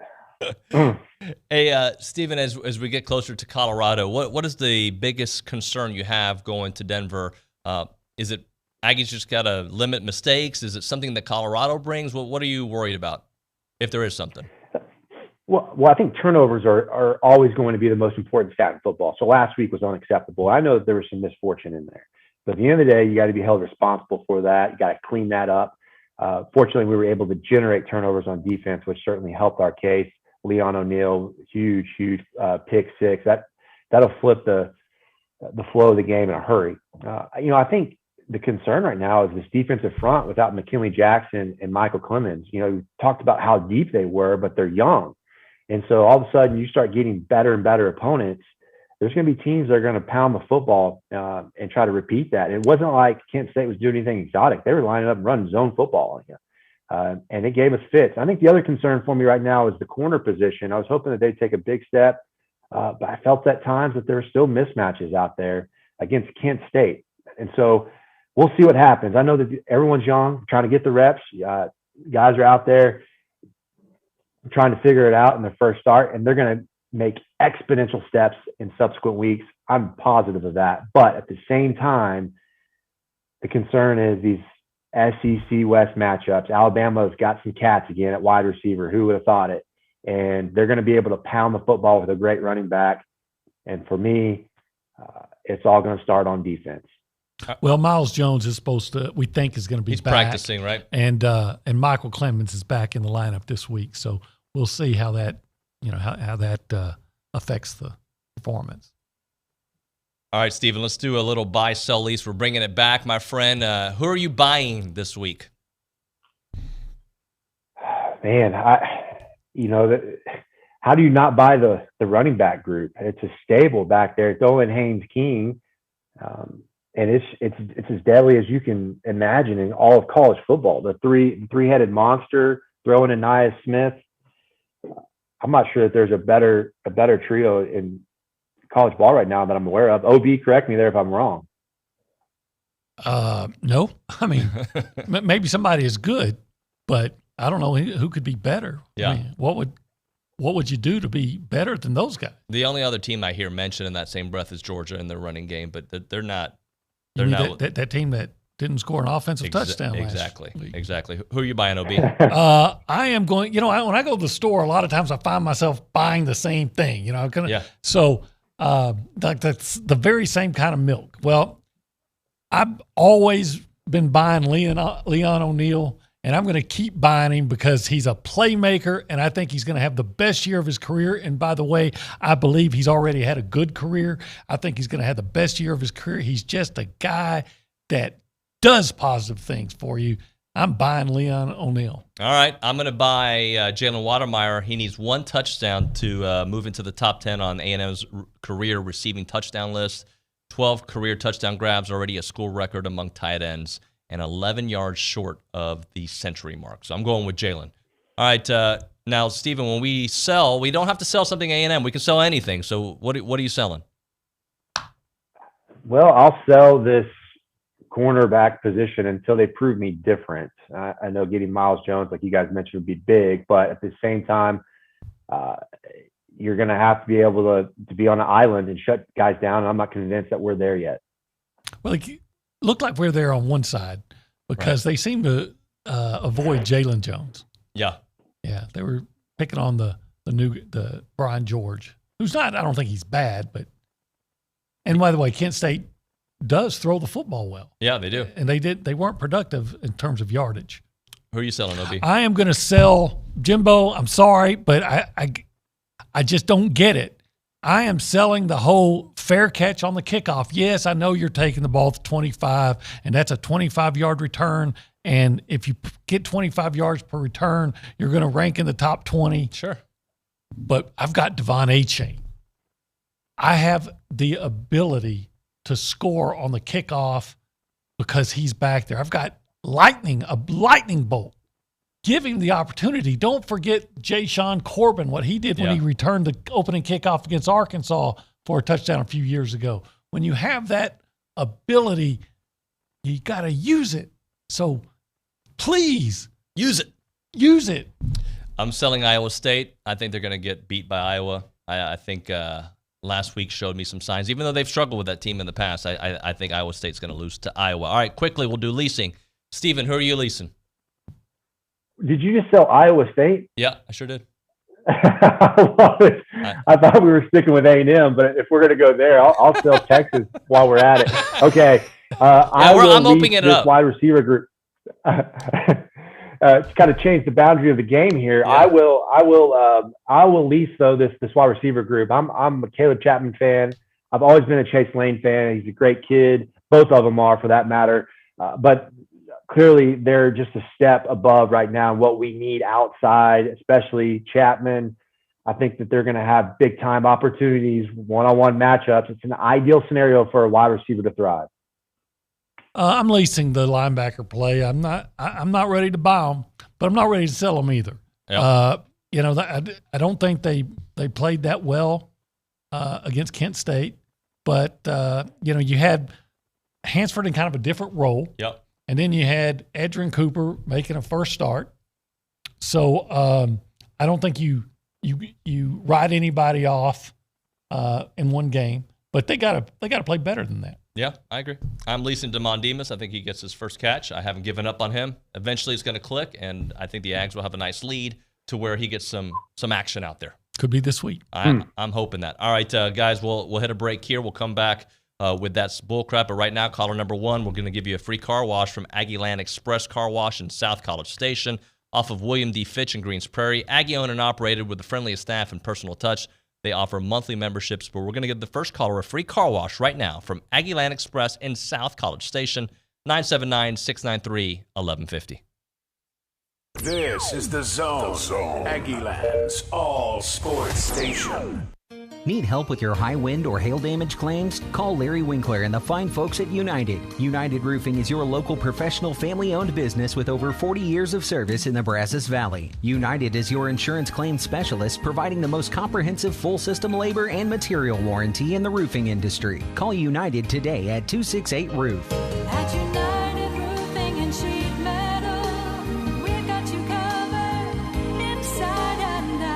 Hey, Stephen, as we get closer to Colorado, what is the biggest concern you have going to Denver? Is it Aggies just got to limit mistakes? Is it something that Colorado brings? What are you worried about, if there is something? Well, I think turnovers are always going to be the most important stat in football. So last week was unacceptable. I know that there was some misfortune in there. But at the end of the day, you got to be held responsible for that. You got to clean that up. Fortunately, we were able to generate turnovers on defense, which certainly helped our case. Leon O'Neal, huge pick six. That'll flip the flow of the game in a hurry. I think the concern right now is this defensive front without McKinley Jackson and Michael Clemens. We talked about how deep they were, but they're young. And so all of a sudden you start getting better and better opponents. There's going to be teams that are going to pound the football and try to repeat that. And it wasn't like Kent State was doing anything exotic. They were lining up and running zone football. And it gave us fits. I think the other concern for me right now is the corner position. I was hoping that they'd take a big step, but I felt at times that there were still mismatches out there against Kent State. And so we'll see what happens. I know that everyone's young, trying to get the reps. Guys are out there trying to figure it out in their first start, and they're going to make exponential steps in subsequent weeks. I'm positive of that. But at the same time, the concern is these SEC West matchups. Alabama's got some cats again at wide receiver. Who would have thought it? And they're going to be able to pound the football with a great running back. And for me, it's all going to start on defense. Well, Miles Jones is we think is going to be He's back. practicing, right? And Michael Clemens is back in the lineup this week. So we'll see how that, how that affects the performance. All right, Stephen, let's do a little buy, sell, lease. We're bringing it back, my friend. Who are you buying this week? Man, how do you not buy the running back group? It's a stable back there. It's Olin Haynes-King, and it's as deadly as you can imagine in all of college football. The three-headed monster throwing in Nia Smith. I'm not sure that there's a better trio in college ball right now that I'm aware of. OB, correct me there if I'm wrong. No, I mean, maybe somebody is good, but I don't know who could be better. Yeah. I mean, what would you do to be better than those guys? The only other team I hear mentioned in that same breath is Georgia in their running game, but they're not. That team that didn't score an offensive touchdown Exactly. Who are you buying, OB? I am going. When I go to the store, a lot of times I find myself buying the same thing. So that's the very same kind of milk. Well, I've always been buying Leon O'Neal, and I'm going to keep buying him because he's a playmaker, and I think he's going to have the best year of his career. And by the way, I believe he's already had a good career. I think he's going to have the best year of his career. He's just a guy that does positive things for you. I'm buying Leon O'Neal. All right, I'm going to buy Jalen Watermeyer. He needs one touchdown to move into the top 10 on A&M's career receiving touchdown list. 12 career touchdown grabs, already a school record among tight ends, and 11 yards short of the century mark. So I'm going with Jalen. All right, now, Stephen, when we sell, we don't have to sell something A&M. We can sell anything. So what are you selling? Well, I'll sell this cornerback position until they prove me different. I know getting Miles Jones, like you guys mentioned, would be big, but at the same time, you're going to have to be able to be on an island and shut guys down, and I'm not convinced that we're there yet. Well, it looked like we're there on one side because they seem to avoid Jalen Jones. Yeah. Yeah, they were picking on the Brian George, who's not, I don't think he's bad, but – and by the way, Kent State does throw the football well. Yeah, they do. And they weren't productive in terms of yardage. Who are you selling, OB? I am going to sell Jimbo. I'm sorry, but I just don't get it. I am selling the whole fair catch on the kickoff. Yes, I know you're taking the ball to 25, and that's a 25-yard return. And if you get 25 yards per return, you're going to rank in the top 20. Sure. But I've got Devon Achane. I have the ability to score on the kickoff because he's back there. I've got a lightning bolt. Give him the opportunity. Don't forget Ja'Shawn Corbin, what he did when he returned the opening kickoff against Arkansas for a touchdown a few years ago. When you have that ability You got to use it. So please use it. Use it. I'm selling Iowa State. I think they're going to get beat by Iowa. I think last week showed me some signs. Even though they've struggled with that team in the past, I think Iowa State's going to lose to Iowa. All right, quickly, we'll do leasing. Steven, who are you leasing? Did you just sell Iowa State? Yeah, I sure did. I love it. I thought we were sticking with A&M, but if we're going to go there, I'll sell Texas while we're at it. Okay. I'm opening it up. Wide receiver group. To kind of change the boundary of the game here, yeah. I will lease though this wide receiver group. I'm a Caleb Chapman fan. I've always been a Chase Lane fan. He's a great kid. Both of them are, for that matter. But clearly, they're just a step above right now in what we need outside, especially Chapman. I think that they're going to have big time opportunities, one-on-one matchups. It's an ideal scenario for a wide receiver to thrive. I'm leasing the linebacker play. I'm not ready to buy them, but I'm not ready to sell them either. Yep. I don't think they played that well against Kent State, but you had Hansford in kind of a different role. Yep. And then you had Edgerrin Cooper making a first start. So I don't think you write anybody off in one game, but they gotta play better than that. Yeah, I agree. I'm leasing Damon Demas. I think he gets his first catch. I haven't given up on him. Eventually it's going to click, and I think the Ags will have a nice lead to where he gets some action out there. Could be this week. I'm hoping that. All right, guys, we'll hit a break here. We'll come back with that bull crap. But right now, caller number 1, we're going to give you a free car wash from Aggieland Express Car Wash in South College Station off of William D. Fitch in Greens Prairie. Aggie owned and operated with the friendliest staff and personal touch. They offer monthly memberships, but we're going to give the first caller a free car wash right now from Aggieland Express in South College Station, 979-693-1150. This is The Zone. Aggieland's all-sports station. Need help with your high wind or hail damage claims? Call Larry Winkler and the fine folks at United. United Roofing is your local professional family-owned business with over 40 years of service in the Brazos Valley. United is your insurance claims specialist, providing the most comprehensive full-system labor and material warranty in the roofing industry. Call United today at 268-ROOF. At United Roofing and Sheet Metal, we've got you covered inside and out.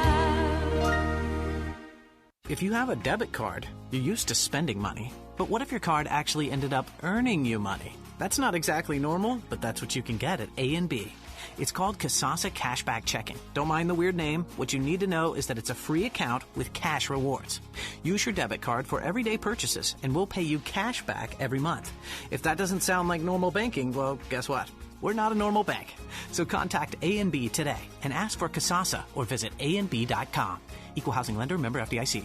If you have a debit card, you're used to spending money. But what if your card actually ended up earning you money? That's not exactly normal, but that's what you can get at A&B. It's called Kasasa Cashback Checking. Don't mind the weird name. What you need to know is that it's a free account with cash rewards. Use your debit card for everyday purchases, and we'll pay you cash back every month. If that doesn't sound like normal banking, well, guess what? We're not a normal bank. So contact A&B today and ask for Kasasa or visit ANB.com. Equal housing lender, member FDIC.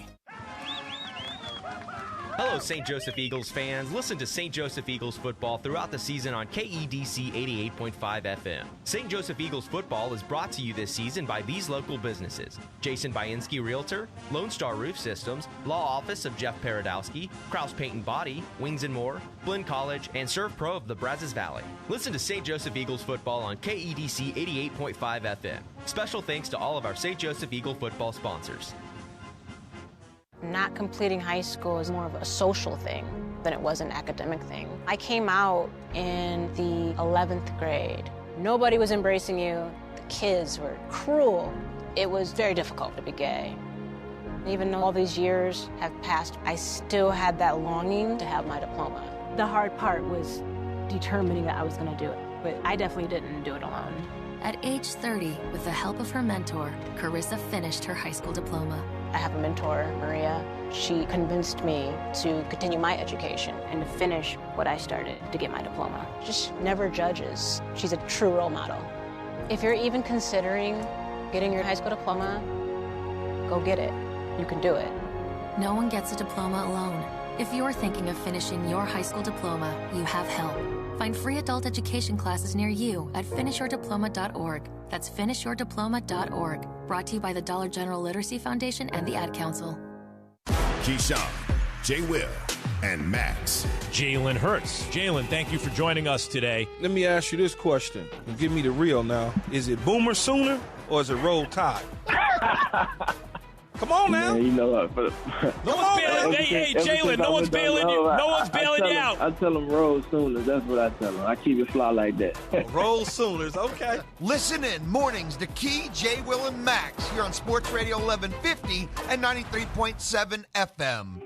Hello, St. Joseph Eagles fans. Listen to St. Joseph Eagles football throughout the season on KEDC 88.5 FM. St. Joseph Eagles football is brought to you this season by these local businesses: Jason Bainski Realtor, Lone Star Roof Systems, Law Office of Jeff Paradowski, Kraus Paint and Body, Wings and More, Blinn College, and Serve Pro of the Brazos Valley. Listen to St. Joseph Eagles football on KEDC 88.5 FM. Special thanks to all of our St. Joseph Eagle football sponsors. Not completing high school is more of a social thing than it was an academic thing. I came out in the 11th grade. Nobody was embracing you. The kids were cruel. It was very difficult to be gay. Even though all these years have passed, I still had that longing to have my diploma. The hard part was determining that I was going to do it, but I definitely didn't do it alone. At age 30, with the help of her mentor, Carissa finished her high school diploma. I have a mentor, Maria. She convinced me to continue my education and to finish what I started to get my diploma. Just never judges. She's a true role model. If you're even considering getting your high school diploma, go get it. You can do it. No one gets a diploma alone. If you're thinking of finishing your high school diploma, you have help. Find free adult education classes near you at finishyourdiploma.org. That's finishyourdiploma.org. Brought to you by the Dollar General Literacy Foundation and the Ad Council. Keyshawn, J. Will, and Max. Jalen Hurts. Jalen, thank you for joining us today. Let me ask you this question. Give me the real now. Is it Boomer Sooner or is it Roll Tide? Come on now. Man, you know what? No one's bailing. Hey, Jalen, no one's bailing you. No one's bailing you out. I tell them roll Sooners. That's what I tell them. I keep it fly like that. Roll Sooners. Okay. Listen in mornings to Key, J. Will, and Max here on Sports Radio 1150 and 93.7 FM.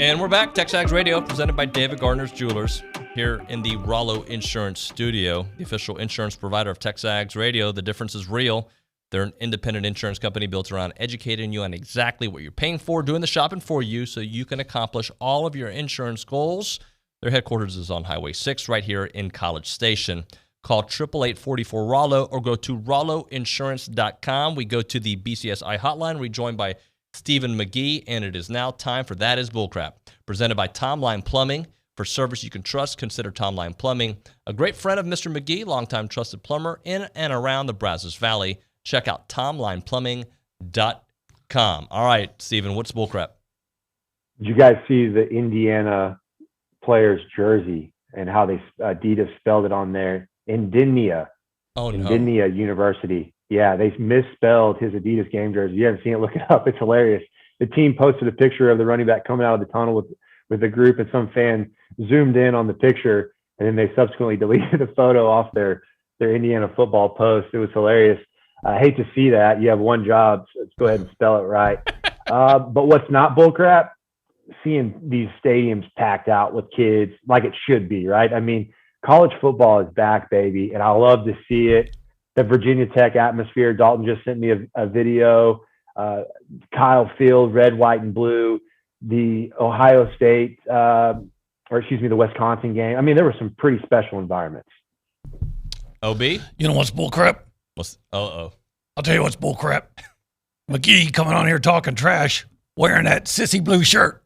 And we're back. TexAgs Radio, presented by David Gardner's Jewelers, here in the Rollo Insurance Studio, the official insurance provider of TexAgs Radio. The difference is real. They're an independent insurance company built around educating you on exactly what you're paying for, doing the shopping for you so you can accomplish all of your insurance goals. Their headquarters is on Highway 6 right here in College Station. Call 888-44-ROLLO or go to rolloinsurance.com. We go to the BCSI hotline. We're joined by Stephen McGee, and it is now time for That Is Bullcrap, presented by Tom Line Plumbing. For service you can trust, consider Tom Line Plumbing. A great friend of Mr. McGee, longtime trusted plumber in and around the Brazos Valley. Check out tomlineplumbing.com. All right, Stephen, what's bullcrap? Did you guys see the Indiana player's jersey and how they Adidas spelled it on there? Indiana. Oh, no. Indiana University. Yeah, they misspelled his Adidas game jersey. You haven't seen it, look it up. It's hilarious. The team posted a picture of the running back coming out of the tunnel with a group, and some fan zoomed in on the picture, and then they subsequently deleted the photo off their Indiana football post. It was hilarious. I hate to see that. You have one job, so let's go ahead and spell it right. But what's not bullcrap? Seeing these stadiums packed out with kids like it should be, right? I mean, college football is back, baby, and I love to see it. The Virginia Tech atmosphere. Dalton just sent me a video. Kyle Field, red, white, and blue. The Ohio State, the Wisconsin game. I mean, there were some pretty special environments. OB? You know what's bullcrap? I'll tell you what's bullcrap. McGee coming on here talking trash, wearing that sissy blue shirt.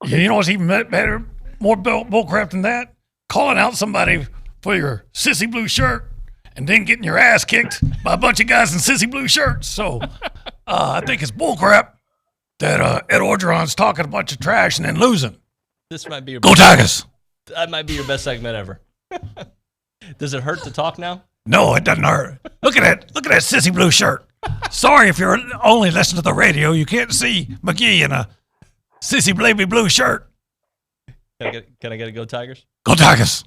You know what's even better, more bullcrap than that? Calling out somebody for your sissy blue shirt and then getting your ass kicked by a bunch of guys in sissy blue shirts. So I think it's bullcrap that Ed Orgeron's talking a bunch of trash and then losing. This might be your Go Tigers. That might be your best segment ever. Does it hurt to talk now? No, it doesn't hurt. Look at that sissy blue shirt. Sorry if you're only listening to the radio, you can't see McGee in a sissy baby blue shirt. Can I get a Go Tigers? Go Tigers.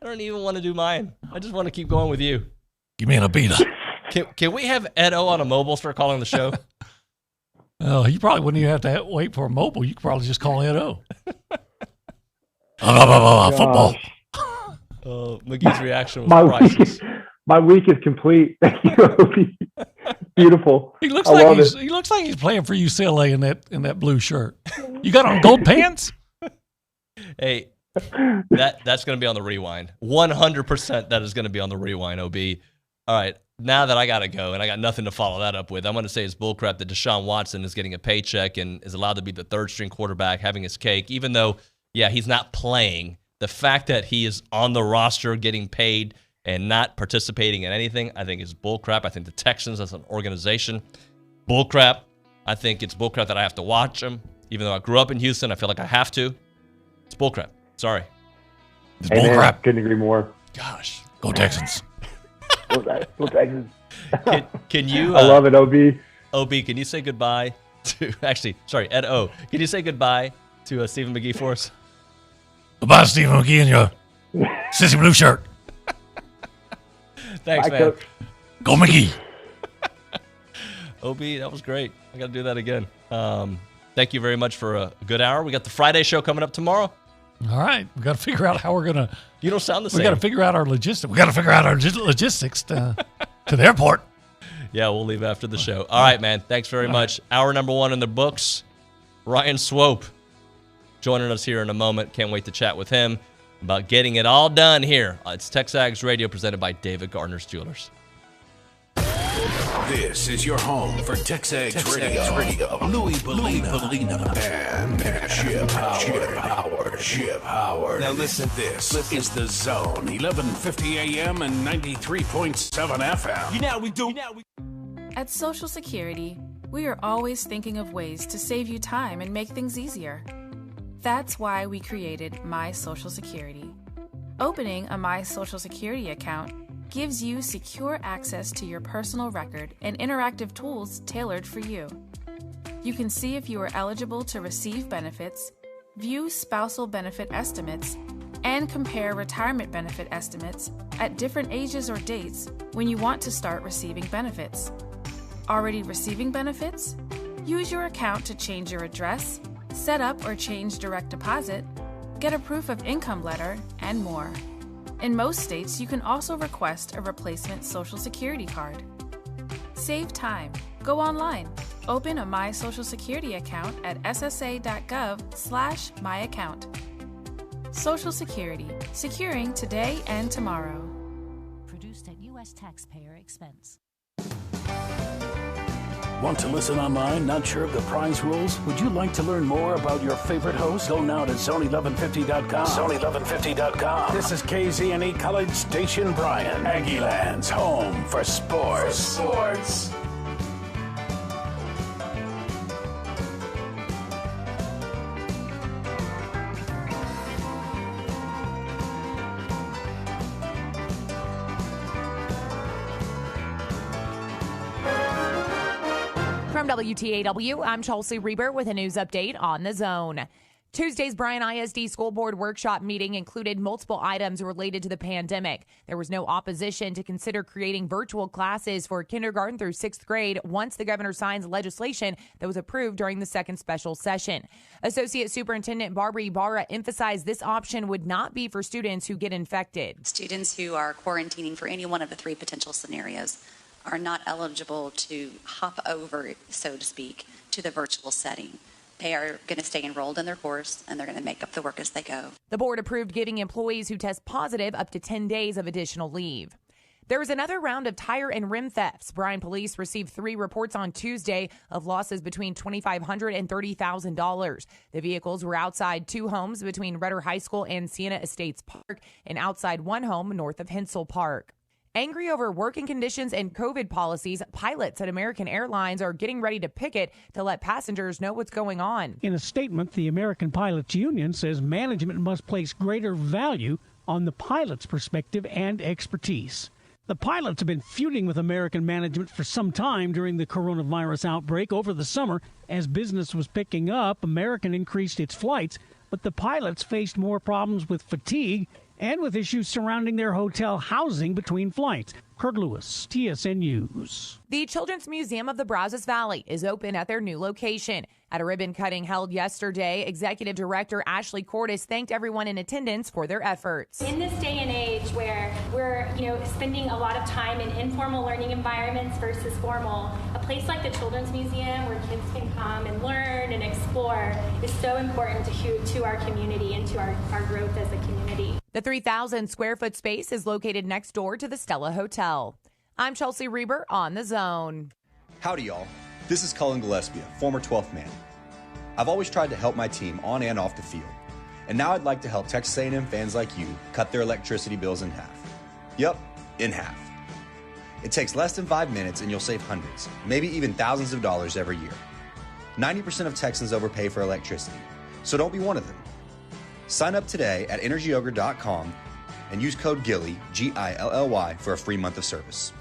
I don't even want to do mine. I just want to keep going with you. Give me an Abita. Can we have Ed O on a mobile start calling the show? Oh, you probably wouldn't even have to wait for a mobile. You could probably just call Ed O. Football. McGee's reaction was priceless. My week is complete. Thank you. Beautiful. He looks like he's playing for UCLA in that blue shirt. You got on gold pants? Hey, that's going to be on the rewind. 100% that is going to be on the rewind, OB. All right, now that I got to go and I got nothing to follow that up with, I'm going to say it's bullcrap that Deshaun Watson is getting a paycheck and is allowed to be the third-string quarterback having his cake, even though, yeah, he's not playing. The fact that he is on the roster getting paid and not participating in anything, I think is bullcrap. I think the Texans as an organization, bullcrap. I think it's bullcrap that I have to watch them. Even though I grew up in Houston, I feel like I have to. It's bullcrap. Sorry. It's bullcrap. Couldn't agree more. Gosh, go Texans. Go Texans. Can you? I love it, OB. OB, can you say goodbye to? Actually, sorry, Ed O. Can you say goodbye to Stephen McGee for us? Goodbye, Stephen McGee, in your sissy blue shirt. Thanks, man. Coach. Go McGee. OB, that was great. I got to do that again. Thank you very much for a good hour. We got the Friday show coming up tomorrow. All right. We got to figure out how we're going to. You don't sound the same. We got to figure out our logistics. We got to figure out our logistics to the airport. Yeah, we'll leave after the show. All right, man. Thanks very much. Hour number 1 in the books. Ryan Swope joining us here in a moment. Can't wait to chat with him about getting it all done here. It's TexAgs Radio presented by David Gardner's Jewelers. This is your home for TexAgs Radio. Louis Bellina and Chip Howard. Now listen, this is The Zone, 1150 AM and 93.7 FM. At Social Security, we are always thinking of ways to save you time and make things easier. That's why we created My Social Security. Opening a My Social Security account gives you secure access to your personal record and interactive tools tailored for you. You can see if you are eligible to receive benefits, view spousal benefit estimates, and compare retirement benefit estimates at different ages or dates when you want to start receiving benefits. Already receiving benefits? Use your account to change your address, set up or change direct deposit, get a proof of income letter, and more. In most states, you can also request a replacement Social Security card. Save time. Go online. Open a My Social Security account at ssa.gov/myaccount. Social Security. Securing today and tomorrow. Produced at U.S. taxpayer expense. Want to listen online? Not sure of the prize rules? Would you like to learn more about your favorite host? Go now to zone1150.com. Zone1150.com. This is KZNE College Station Bryan, Aggieland's home for sports. From WTAW, I'm Chelsea Reber with a news update on the Zone. Tuesday's Bryan ISD School Board workshop meeting included multiple items related to the pandemic. There was no opposition to consider creating virtual classes for kindergarten through 6th grade once the governor signs legislation that was approved during the second special session. Associate Superintendent Barbara Ibarra emphasized this option would not be for students who get infected. Students who are quarantining for any one of the three potential scenarios are not eligible to hop over, so to speak, to the virtual setting. They are going to stay enrolled in their course, and they're going to make up the work as they go. The board approved giving employees who test positive up to 10 days of additional leave. There was another round of tire and rim thefts. Bryan police received 3 reports on Tuesday of losses between $2,500 and $30,000. The vehicles were outside 2 homes between Rudder High School and Siena Estates Park and outside 1 home north of Hensel Park. Angry over working conditions and COVID policies, pilots at American Airlines are getting ready to picket to let passengers know what's going on. In a statement, the American Pilots Union says management must place greater value on the pilot's perspective and expertise. The pilots have been feuding with American management for some time during the coronavirus outbreak. Over the summer, as business was picking up, American increased its flights, but the pilots faced more problems with fatigue and with issues surrounding their hotel housing between flights. Kurt Lewis, TSN News. The Children's Museum of the Brazos Valley is open at their new location. At a ribbon cutting held yesterday, Executive Director Ashley Cordes thanked everyone in attendance for their efforts. In this day and age where we're, spending a lot of time in informal learning environments versus formal, a place like the Children's Museum where kids can come and learn and explore is so important to our community and to our growth as a community. The 3,000 square foot space is located next door to the Stella Hotel. I'm Chelsea Reber on The Zone. Howdy, y'all. This is Cullen Gillespie, former 12th man. I've always tried to help my team on and off the field, and now I'd like to help Texas A&M fans like you cut their electricity bills in half. Yep, in half. It takes less than 5 minutes and you'll save hundreds, maybe even thousands of dollars every year. 90% of Texans overpay for electricity, so don't be one of them. Sign up today at EnergyOgre.com and use code GILLY, G-I-L-L-Y, for a free month of service.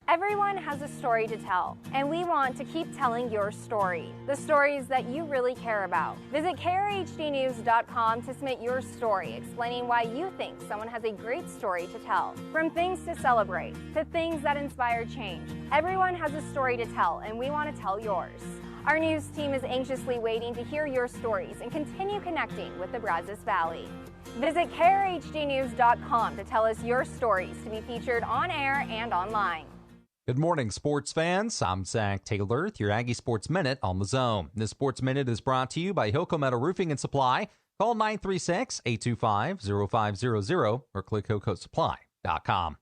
Everyone has a story to tell, and we want to keep telling your story, the stories that you really care about. Visit KRHDnews.com to submit your story, explaining why you think someone has a great story to tell. From things to celebrate to things that inspire change, everyone has a story to tell, and we want to tell yours. Our news team is anxiously waiting to hear your stories and continue connecting with the Brazos Valley. Visit KRHDnews.com to tell us your stories to be featured on air and online. Good morning, sports fans. I'm Zach Taylor with your Aggie Sports Minute on The Zone. This Sports Minute is brought to you by Hilco Metal Roofing and Supply. Call 936-825-0500 or click HilcoSupply.com.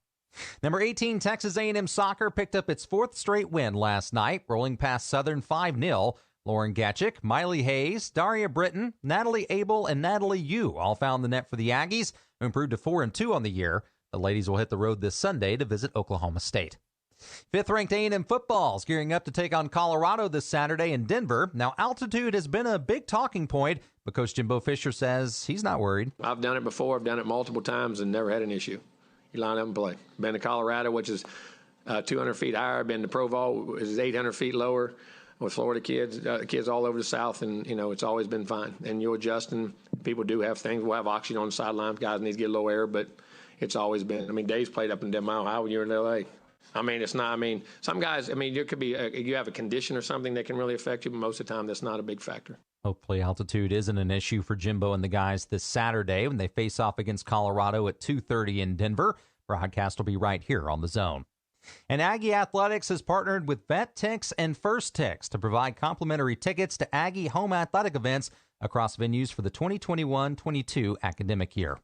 Number 18, Texas A&M Soccer picked up its 4th straight win last night, rolling past Southern 5-0. Lauren Gatchik, Miley Hayes, Daria Britton, Natalie Abel, and Natalie Yu all found the net for the Aggies, who improved to 4-2 on the year. The ladies will hit the road this Sunday to visit Oklahoma State. Fifth-ranked A&M football is gearing up to take on Colorado this Saturday in Denver. Now, altitude has been a big talking point, but Coach Jimbo Fisher says he's not worried. I've done it before. I've done it multiple times and never had an issue. You line up and play. Been to Colorado, which is 200 feet higher. Been to Provo, which is 800 feet lower. With Florida kids all over the South, and, it's always been fine. And you adjust, and people do have things. We'll have oxygen on the sideline. Guys need to get a little air, but it's always been. Dave's played up in 10 Mile High when you're in L.A. It's not. Some guys, there could be, you have a condition or something that can really affect you, but most of the time that's not a big factor. Hopefully altitude isn't an issue for Jimbo and the guys this Saturday when they face off against Colorado at 2:30 in Denver. Broadcast will be right here on The Zone. And Aggie Athletics has partnered with VetTix and FirstTix to provide complimentary tickets to Aggie home athletic events across venues for the 2021-22 academic year.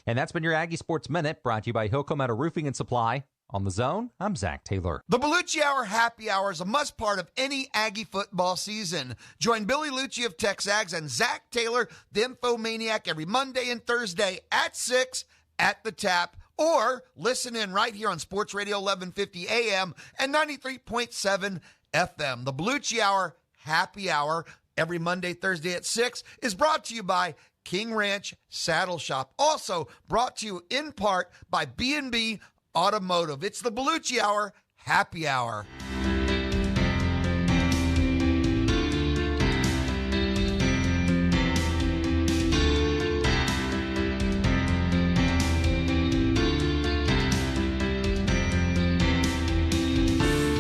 And that's been your Aggie Sports Minute, brought to you by Hilco Metal Roofing and Supply. On The Zone, I'm Zach Taylor. The Liucci Hour Happy Hour is a must part of any Aggie football season. Join Billy Liucci of TexAgs and Zach Taylor, the Infomaniac, every Monday and Thursday at 6 at the Tap. Or listen in right here on Sports Radio 1150 AM and 93.7 FM. The Liucci Hour Happy Hour every Monday, Thursday at 6 is brought to you by King Ranch Saddle Shop. Also brought to you in part by B&B Automotive. It's the Liucci Hour Happy Hour.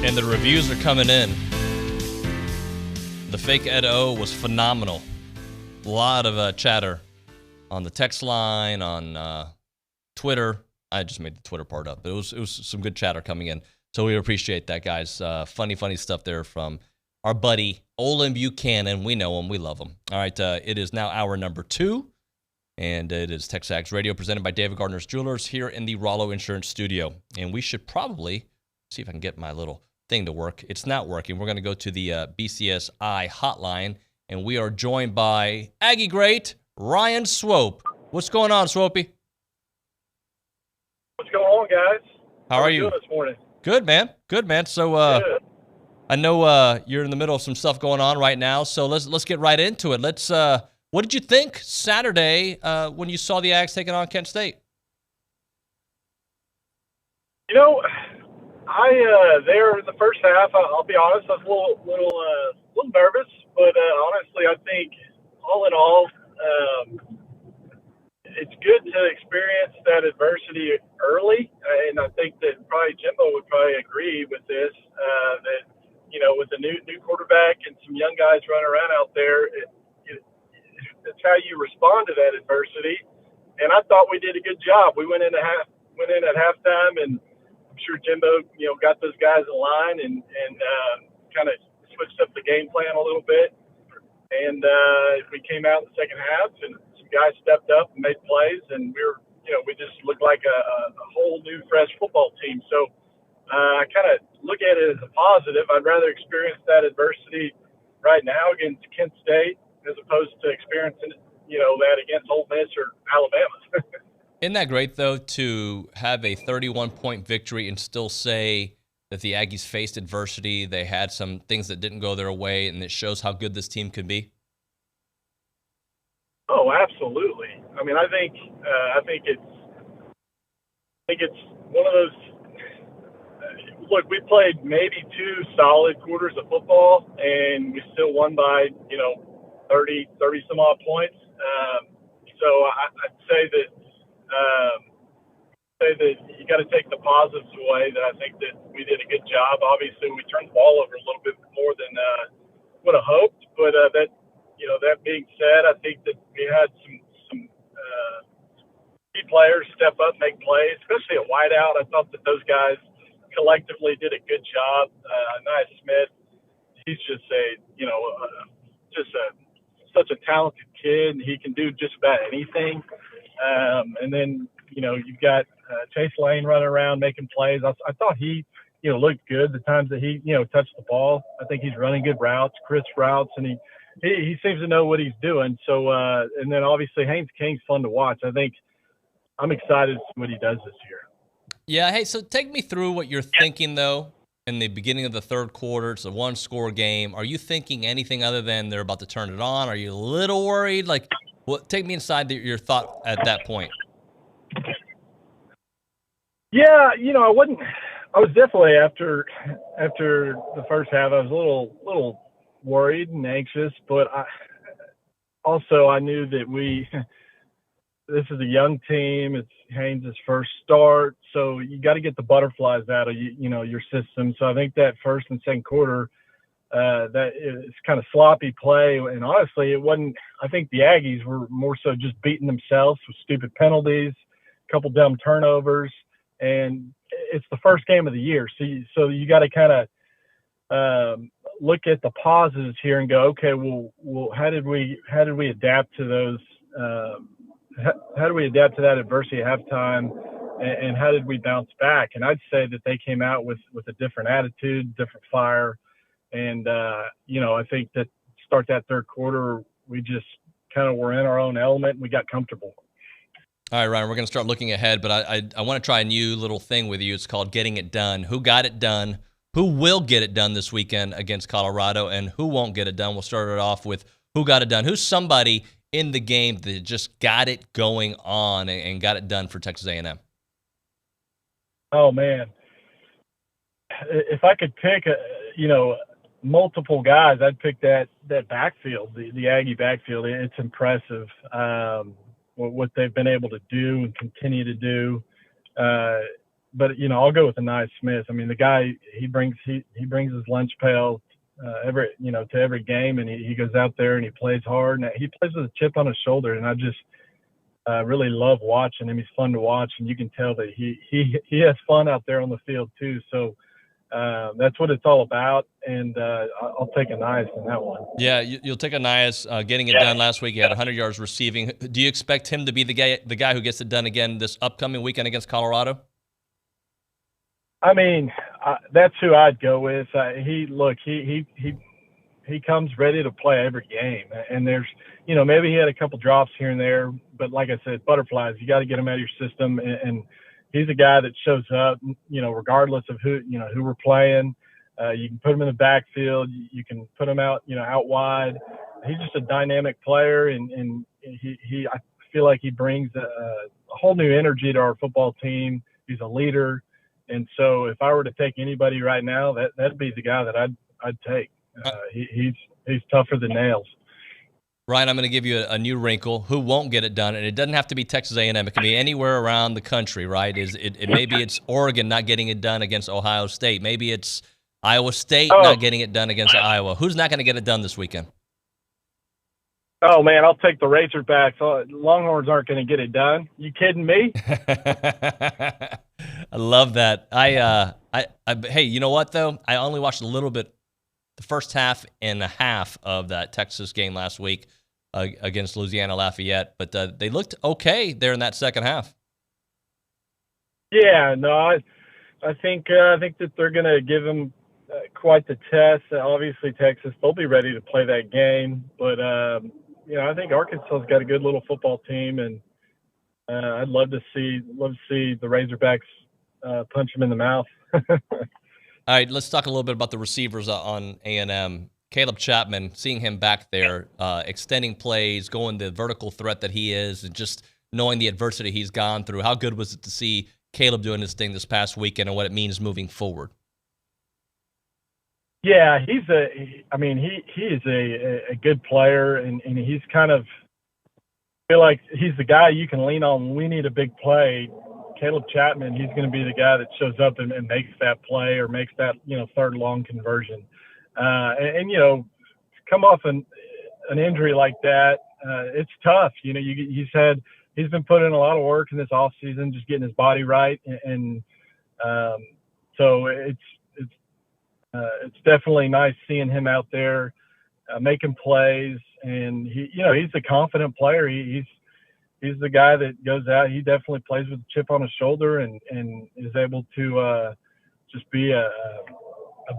And the reviews are coming in. The fake Ed O was phenomenal. A lot of chatter on the text line, on Twitter. I just made the Twitter part up. But it was some good chatter coming in. So we appreciate that, guys. Funny stuff there from our buddy Olin Buchanan. We know him. We love him. All right, it is now hour number 2. And it is TexAgs Radio presented by David Gardner's Jewelers here in the Rollo Insurance Studio. And we should probably see if I can get my little thing to work. It's not working. We're going to go to the BCSI hotline, and we are joined by Aggie great Ryan Swope. What's going on, Swopey? What's going on, guys? How are you doing this morning? Good, man. So Good. I know you're in the middle of some stuff going on right now, so let's get right into it. What did you think Saturday when you saw the Aggies taking on Kent State? There in the first half, I'll be honest, I was a little nervous, but honestly, I think all in all, it's good to experience that adversity early, and I think that probably Jimbo would probably agree with this. That with the new quarterback and some young guys running around out there, it's how you respond to that adversity. And I thought we did a good job. We went in at halftime and. Sure Jimbo, got those guys in line and kind of switched up the game plan a little bit. And we came out in the second half and some guys stepped up and made plays and we just looked like a whole new fresh football team. So I kind of look at it as a positive. I'd rather experience that adversity right now against Kent State as opposed to experiencing, that against Ole Miss or Alabama. Isn't that great, though, to have a 31-point victory and still say that the Aggies faced adversity, they had some things that didn't go their way, and it shows how good this team can be? Oh, absolutely. I think it's one of those. Look, we played maybe 2 solid quarters of football, and we still won by 30 some odd points. So I'd say that. You got to take the positives away. That I think that we did a good job. Obviously, we turned the ball over a little bit more than would have hoped. But that being said, I think that we had some key players step up, make plays, especially at wideout. I thought that those guys collectively did a good job. Nia Smith, he's just such a talented kid. He can do just about anything. And then, you've got Chase Lane running around making plays. I thought he, looked good the times that he, touched the ball. I think he's running good routes, crisp routes, and he seems to know what he's doing. So, and then obviously Haynes King's fun to watch. I think I'm excited to see what he does this year. Yeah, hey, so take me through what you're thinking, though, in the beginning of the third quarter. It's a one-score game. Are you thinking anything other than they're about to turn it on? Are you a little worried? Like, take me inside your thought at that point. Yeah, I was definitely after the first half, I was a little worried and anxious, but I knew that this is a young team. It's Haynes' first start, so you got to get the butterflies out of your system. So I think that first and second quarter, that it's kind of sloppy play, and honestly, it wasn't. I think the Aggies were more so just beating themselves with stupid penalties, a couple dumb turnovers, and it's the first game of the year, so you got to kind of look at the positives here and go, okay, well, how did we adapt to those? How do we adapt to that adversity at halftime, and how did we bounce back? And I'd say that they came out with a different attitude, different fire, and I think that start that third quarter, we just kind of were in our own element and we got comfortable. All right, Ryan, we're going to start looking ahead, but I want to try a new little thing with you. It's called Getting It Done. Who got it done? Who will get it done this weekend against Colorado, and who won't get it done? We'll start it off with who got it done. Who's somebody in the game that just got it going on and got it done for Texas A&M? Oh, man. If I could pick, multiple guys, I'd pick that backfield, the Aggie backfield. It's impressive. What they've been able to do and continue to do. But I'll go with Anais Smith. I mean, the guy, he brings his lunch pail to every game, and he goes out there and he plays hard, and he plays with a chip on his shoulder, and I just really love watching him. He's fun to watch, and you can tell that he has fun out there on the field too. So that's what it's all about, and I'll take Anais in that one. Yeah, you'll take Anais getting it done last week. He had 100 yards receiving. Do you expect him to be the guy who gets it done again this upcoming weekend against Colorado? I mean, that's who I'd go with. He comes ready to play every game, and there's, maybe he had a couple drops here and there, but like I said, butterflies, you got to get him out of your system, and he's a guy that shows up, regardless of who we're playing. You can put him in the backfield, you can put him out, out wide. He's just a dynamic player, and I feel like he brings a whole new energy to our football team. He's a leader. And so if I were to take anybody right now, that'd be the guy that I'd take. He's tougher than nails. Ryan, I'm going to give you a new wrinkle. Who won't get it done? And it doesn't have to be Texas A&M. It can be anywhere around the country, right? Maybe it's Oregon not getting it done against Ohio State. Maybe it's Iowa State not getting it done against Iowa. Who's not going to get it done this weekend? Oh, man, I'll take the Razorbacks. Longhorns aren't going to get it done. You kidding me? I love that. Hey, you know what, though? I only watched a little bit, the first half and a half of that Texas game last week against Louisiana Lafayette, but they looked okay there in that second half. Yeah, no, I think that they're going to give them quite the test. Obviously, Texas, they'll be ready to play that game, but I think Arkansas's got a good little football team, and I'd love to see the Razorbacks punch them in the mouth. All right, let's talk a little bit about the receivers on A&M. Caleb Chapman, seeing him back there, extending plays, going the vertical threat that he is, and just knowing the adversity he's gone through. How good was it to see Caleb doing his thing this past weekend and what it means moving forward? Yeah, he is a good player, and he's kind of, I feel like he's the guy you can lean on when we need a big play. Caleb Chapman, he's going to be the guy that shows up and makes that play or makes that, third long conversion. Come off an injury like that, it's tough. He's been putting in a lot of work in this offseason, just getting his body right. So it's definitely nice seeing him out there making plays, and he's a confident player. He's the guy that goes out. He definitely plays with a chip on his shoulder and is able to just be a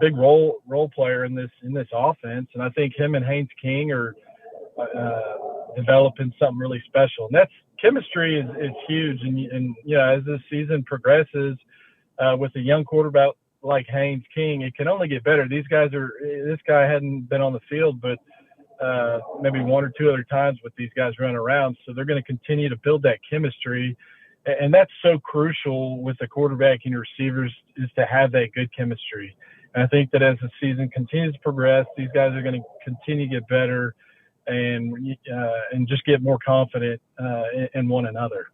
big role player in this offense. And I think him and Haynes King are developing something really special. And that's chemistry is huge. And as this season progresses, with a young quarterback like Haynes King, it can only get better. This guy hadn't been on the field, but maybe one or two other times with these guys running around. So they're going to continue to build that chemistry. And that's so crucial with the quarterback and your receivers, is to have that good chemistry. And I think that as the season continues to progress, these guys are going to continue to get better and just get more confident in one another.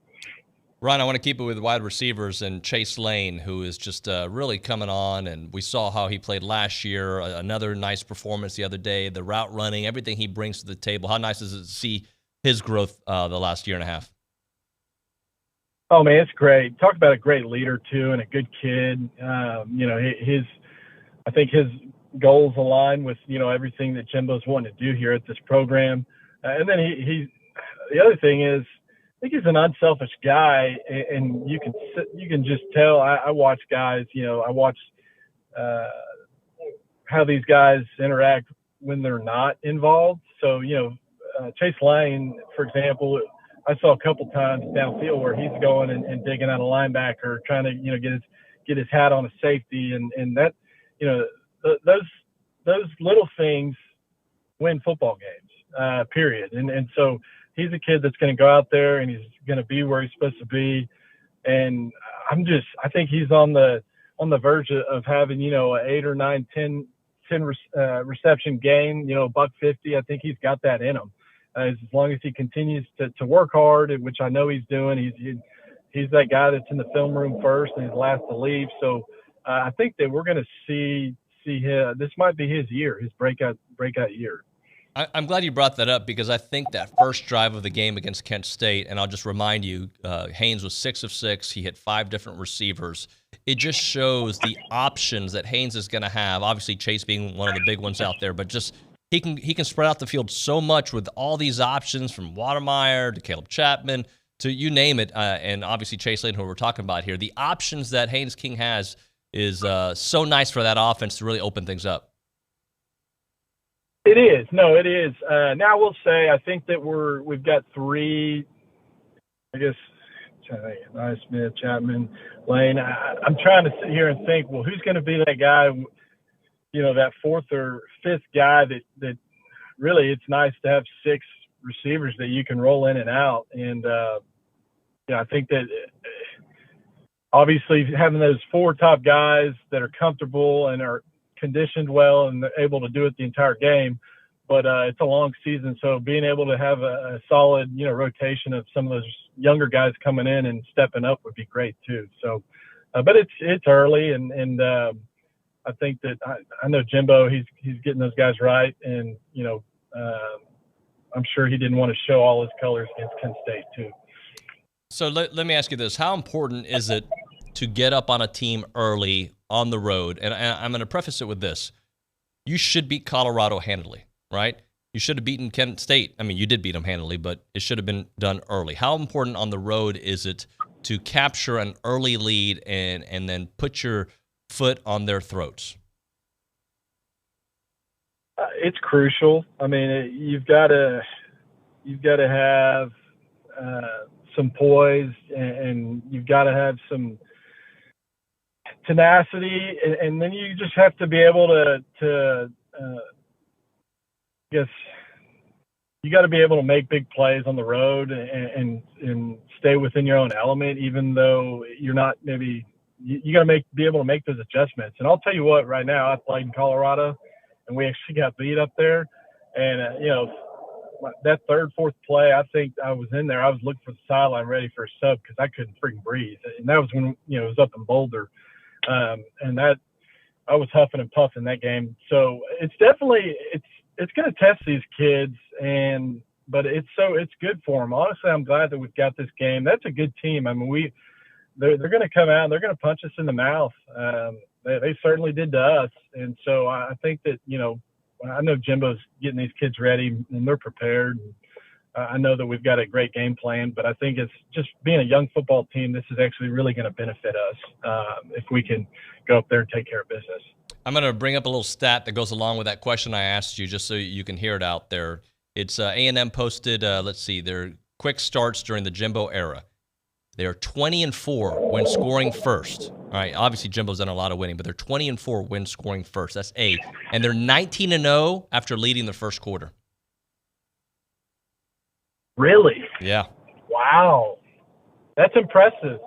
Ryan, I want to keep it with wide receivers and Chase Lane, who is just really coming on, and we saw how he played last year. Another nice performance the other day. The route running, everything he brings to the table. How nice is it to see his growth the last year and a half? Oh, man, it's great. Talk about a great leader, too, and a good kid. I think his goals align with, everything that Jimbo's wanting to do here at this program. And then the other thing is, I think he's an unselfish guy, and you can just tell. I watch guys, I watch how these guys interact when they're not involved. So, Chase Lane, for example, I saw a couple times downfield where he's going and digging out a linebacker, trying to, get his hat on a safety, and that, those little things win football games, period. And so he's a kid that's going to go out there and he's going to be where he's supposed to be. And I think he's on the verge of having, an 8 or 9, 10 reception game, $150. I think he's got that in him. As long as he continues to work hard, which I know he's doing. He's that guy that's in the film room first and he's last to leave. So I think that we're going to see him. This might be his year, his breakout year. I'm glad you brought that up, because I think that first drive of the game against Kent State, and I'll just remind you, Haynes was 6 of 6. He hit 5 different receivers. It just shows the options that Haynes is going to have. Obviously, Chase being one of the big ones out there, but just he can spread out the field so much with all these options, from Watermeyer to Caleb Chapman to you name it, and obviously Chase Lane, who we're talking about here. The options that Haynes King has is so nice for that offense to really open things up. It is. No, it is. Now I will say, I think that we've got 3, I guess, Nye Smith, Chapman, Lane. I'm trying to sit here and think, well, who's going to be that guy, that 4th or 5th guy that really, it's nice to have 6 receivers that you can roll in and out. And, I think that obviously having those 4 top guys that are comfortable and are conditioned well and they're able to do it the entire game, but it's a long season, so being able to have a solid rotation of some of those younger guys coming in and stepping up would be great too. So but it's early, and I think that I know Jimbo, he's getting those guys right, and I'm sure he didn't want to show all his colors against Kent State too. So let me ask you this: how important is it to get up on a team early on the road? And I'm going to preface it with this. You should beat Colorado handily, right? You should have beaten Kent State. I mean, you did beat them handily, but it should have been done early. How important on the road is it to capture an early lead and then put your foot on their throats? It's crucial. I mean, you've got to have some poise, and you've got to have some tenacity, and then you just have to be able to I guess you got to be able to make big plays on the road and stay within your own element, even though you're not maybe you got to be able to make those adjustments. And I'll tell you what, right now I played in Colorado and we actually got beat up there, and that 3rd, 4th play, I think I was in there. I was looking for the sideline ready for a sub because I couldn't freaking breathe, and that was when it was up in Boulder. And that I was huffing and puffing that game. So it's definitely, it's going to test these kids, but it's good for them. Honestly, I'm glad that we've got this game. That's a good team. I mean, they're going to come out and they're going to punch us in the mouth. They certainly did to us. And so I think that, I know Jimbo's getting these kids ready and they're prepared. I know that we've got a great game plan, but I think it's just being a young football team, this is actually really going to benefit us if we can go up there and take care of business. I'm going to bring up a little stat that goes along with that question I asked you, just so you can hear it out there. It's A&M posted, their quick starts during the Jimbo era. They are 20-4 when scoring first. All right, obviously Jimbo's done a lot of winning, but they're 20-4 win scoring first. That's A. And they're 19-0 after leading the first quarter. Really? Yeah. Wow. That's impressive.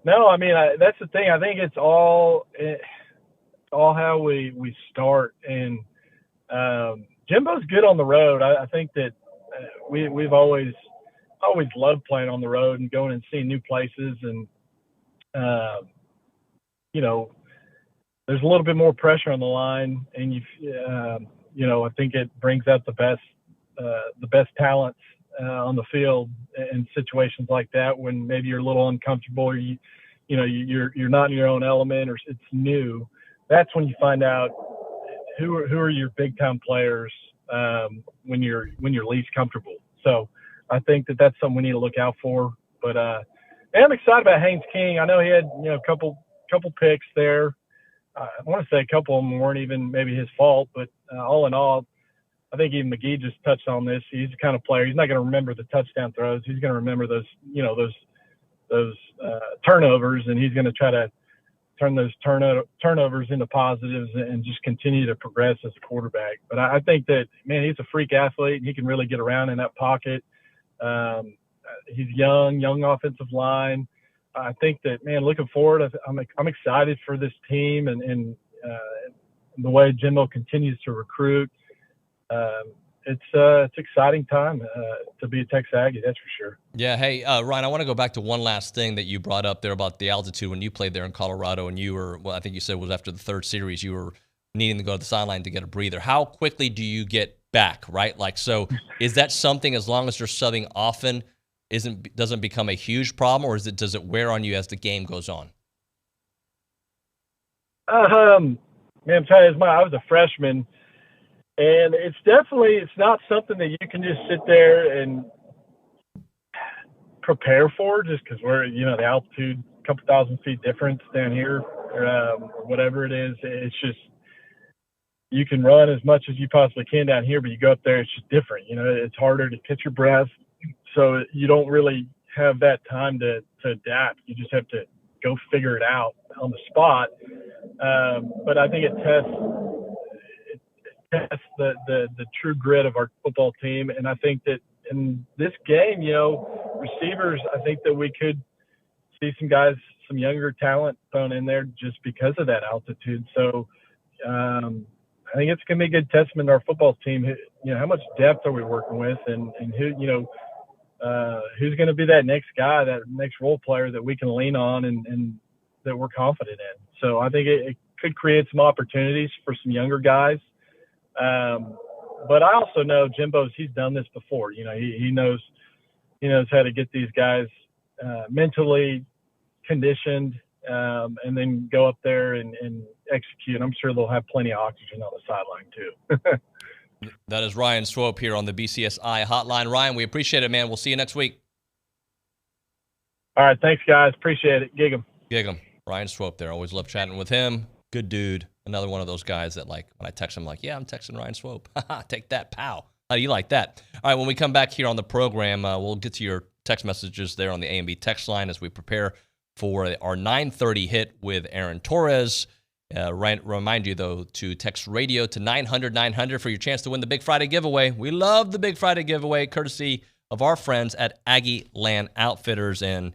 No, I mean, that's the thing. I think it's all how we start. And Jimbo's good on the road. I think that we've always loved playing on the road and going and seeing new places. And, there's a little bit more pressure on the line. And, I think it brings out the best talents on the field in situations like that when maybe you're a little uncomfortable or you're not in your own element or it's new. That's when you find out who are your big time players when you're least comfortable. So I think that's something we need to look out for. But I'm excited about Haynes King. I know he had a couple picks there. I want to say a couple of them weren't even maybe his fault, but all in all, I think even McGee just touched on this. He's the kind of player, he's not going to remember the touchdown throws. He's going to remember those turnovers, and he's going to try to turn those turnovers into positives and just continue to progress as a quarterback. But I think that, man, he's a freak athlete, and he can really get around in that pocket. He's young offensive line. I think that, man, looking forward, I'm excited for this team and the way Jimbo continues to recruit. It's exciting time to be a Texas Aggie, that's for sure. Yeah. Hey, Ryan, I want to go back to one last thing that you brought up there about the altitude when you played there in Colorado, and you were, I think you said it was after the third series, you were needing to go to the sideline to get a breather. How quickly do you get back, right? So is that something, as long as you're subbing often, doesn't become a huge problem, or does it wear on you as the game goes on? Man, I'm telling you, I was a freshman. And it's not something that you can just sit there and prepare for just because we're, the altitude, a couple thousand feet difference down here, or whatever it is. It's just, you can run as much as you possibly can down here, but you go up there, it's just different. It's harder to catch your breath. So you don't really have that time to adapt. You just have to go figure it out on the spot. But I think it tests the true grit of our football team. And I think that in this game, receivers, I think that we could see some younger talent thrown in there just because of that altitude. So I think it's going to be a good testament to our football team. How much depth are we working with, and who, who's going to be that next guy, that next role player that we can lean on and that we're confident in. So I think it could create some opportunities for some younger guys. But I also know he's done this before. He knows how to get these guys mentally conditioned and then go up there and execute. I'm sure they'll have plenty of oxygen on the sideline too. That is Ryan Swope here on the BCSI hotline. Ryan, we appreciate it, man. We'll see you next week. All right. Thanks, guys. Appreciate it. Gig 'em. Ryan Swope there. Always love chatting with him. Good dude. Another one of those guys that, when I text him, yeah, I'm texting Ryan Swope. Take that, pow. How do you like that? All right, when we come back here on the program, we'll get to your text messages there on the A&B text line as we prepare for our 9:30 hit with Aaron Torres. Remind you, though, to text radio to 900-900 for your chance to win the Big Friday giveaway. We love the Big Friday giveaway, courtesy of our friends at Aggie Land Outfitters, and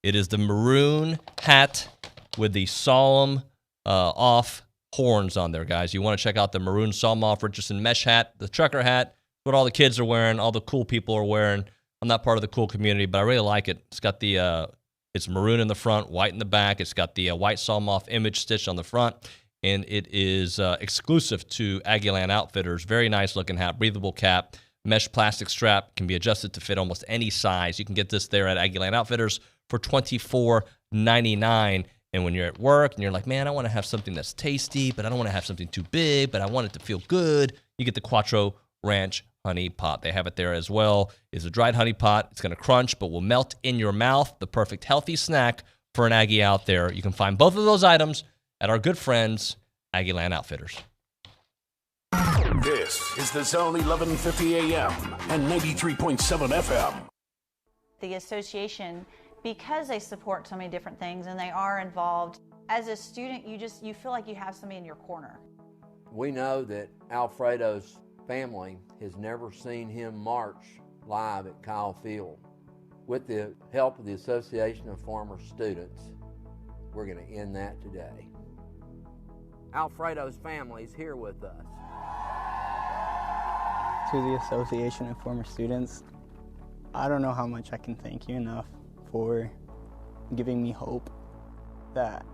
it is the maroon hat with the solemn off horns on there, guys. You want to check out the maroon solemn off Richardson mesh hat, the trucker hat, what all the kids are wearing, all the cool people are wearing. I'm not part of the cool community, but I really like it. It's got the it's maroon in the front, white in the back. It's got the white solemn off image stitch on the front, and it is exclusive to Aggie Land Outfitters. Very nice looking hat, breathable cap, mesh plastic strap, can be adjusted to fit almost any size. You can get this there at Aggie Land Outfitters for $24.99. And when you're at work and you're like, man, I want to have something that's tasty, but I don't want to have something too big, but I want it to feel good, you get the Quattro Ranch Honey Pot. They have it there as well. It's a dried honey pot. It's going to crunch, but will melt in your mouth. The perfect healthy snack for an Aggie out there. You can find both of those items at our good friends, Aggie Land Outfitters. This is the Zone 1150 AM and 93.7 FM. The association, because they support so many different things and they are involved as a student, you feel like you have somebody in your corner. We know that Alfredo's family has never seen him march live at Kyle Field. With the help of the Association of Former Students, we're going to end that today. Alfredo's family is here with us. To the Association of Former Students, I don't know how much I can thank you enough for giving me hope that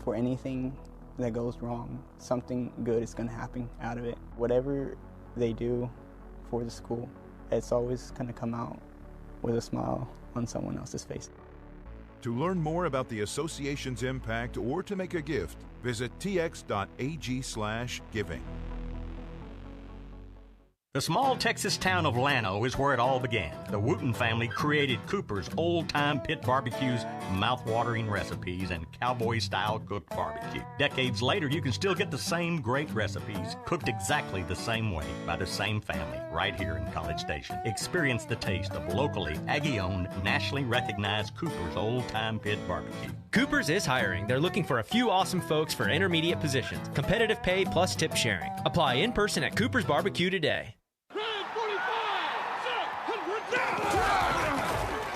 for anything that goes wrong, something good is going to happen out of it. Whatever they do for the school, it's always going to come out with a smile on someone else's face. To learn more about the association's impact or to make a gift, visit tx.ag/giving. The small Texas town of Llano is where it all began. The Wooten family created Cooper's old-time pit barbecues, mouth-watering recipes, and cowboy-style cooked barbecue. Decades later, you can still get the same great recipes, cooked exactly the same way by the same family, right here in College Station. Experience the taste of locally Aggie-owned, nationally recognized Cooper's old-time pit barbecue. Cooper's is hiring. They're looking for a few awesome folks for intermediate positions. Competitive pay plus tip sharing. Apply in person at Cooper's Barbecue today.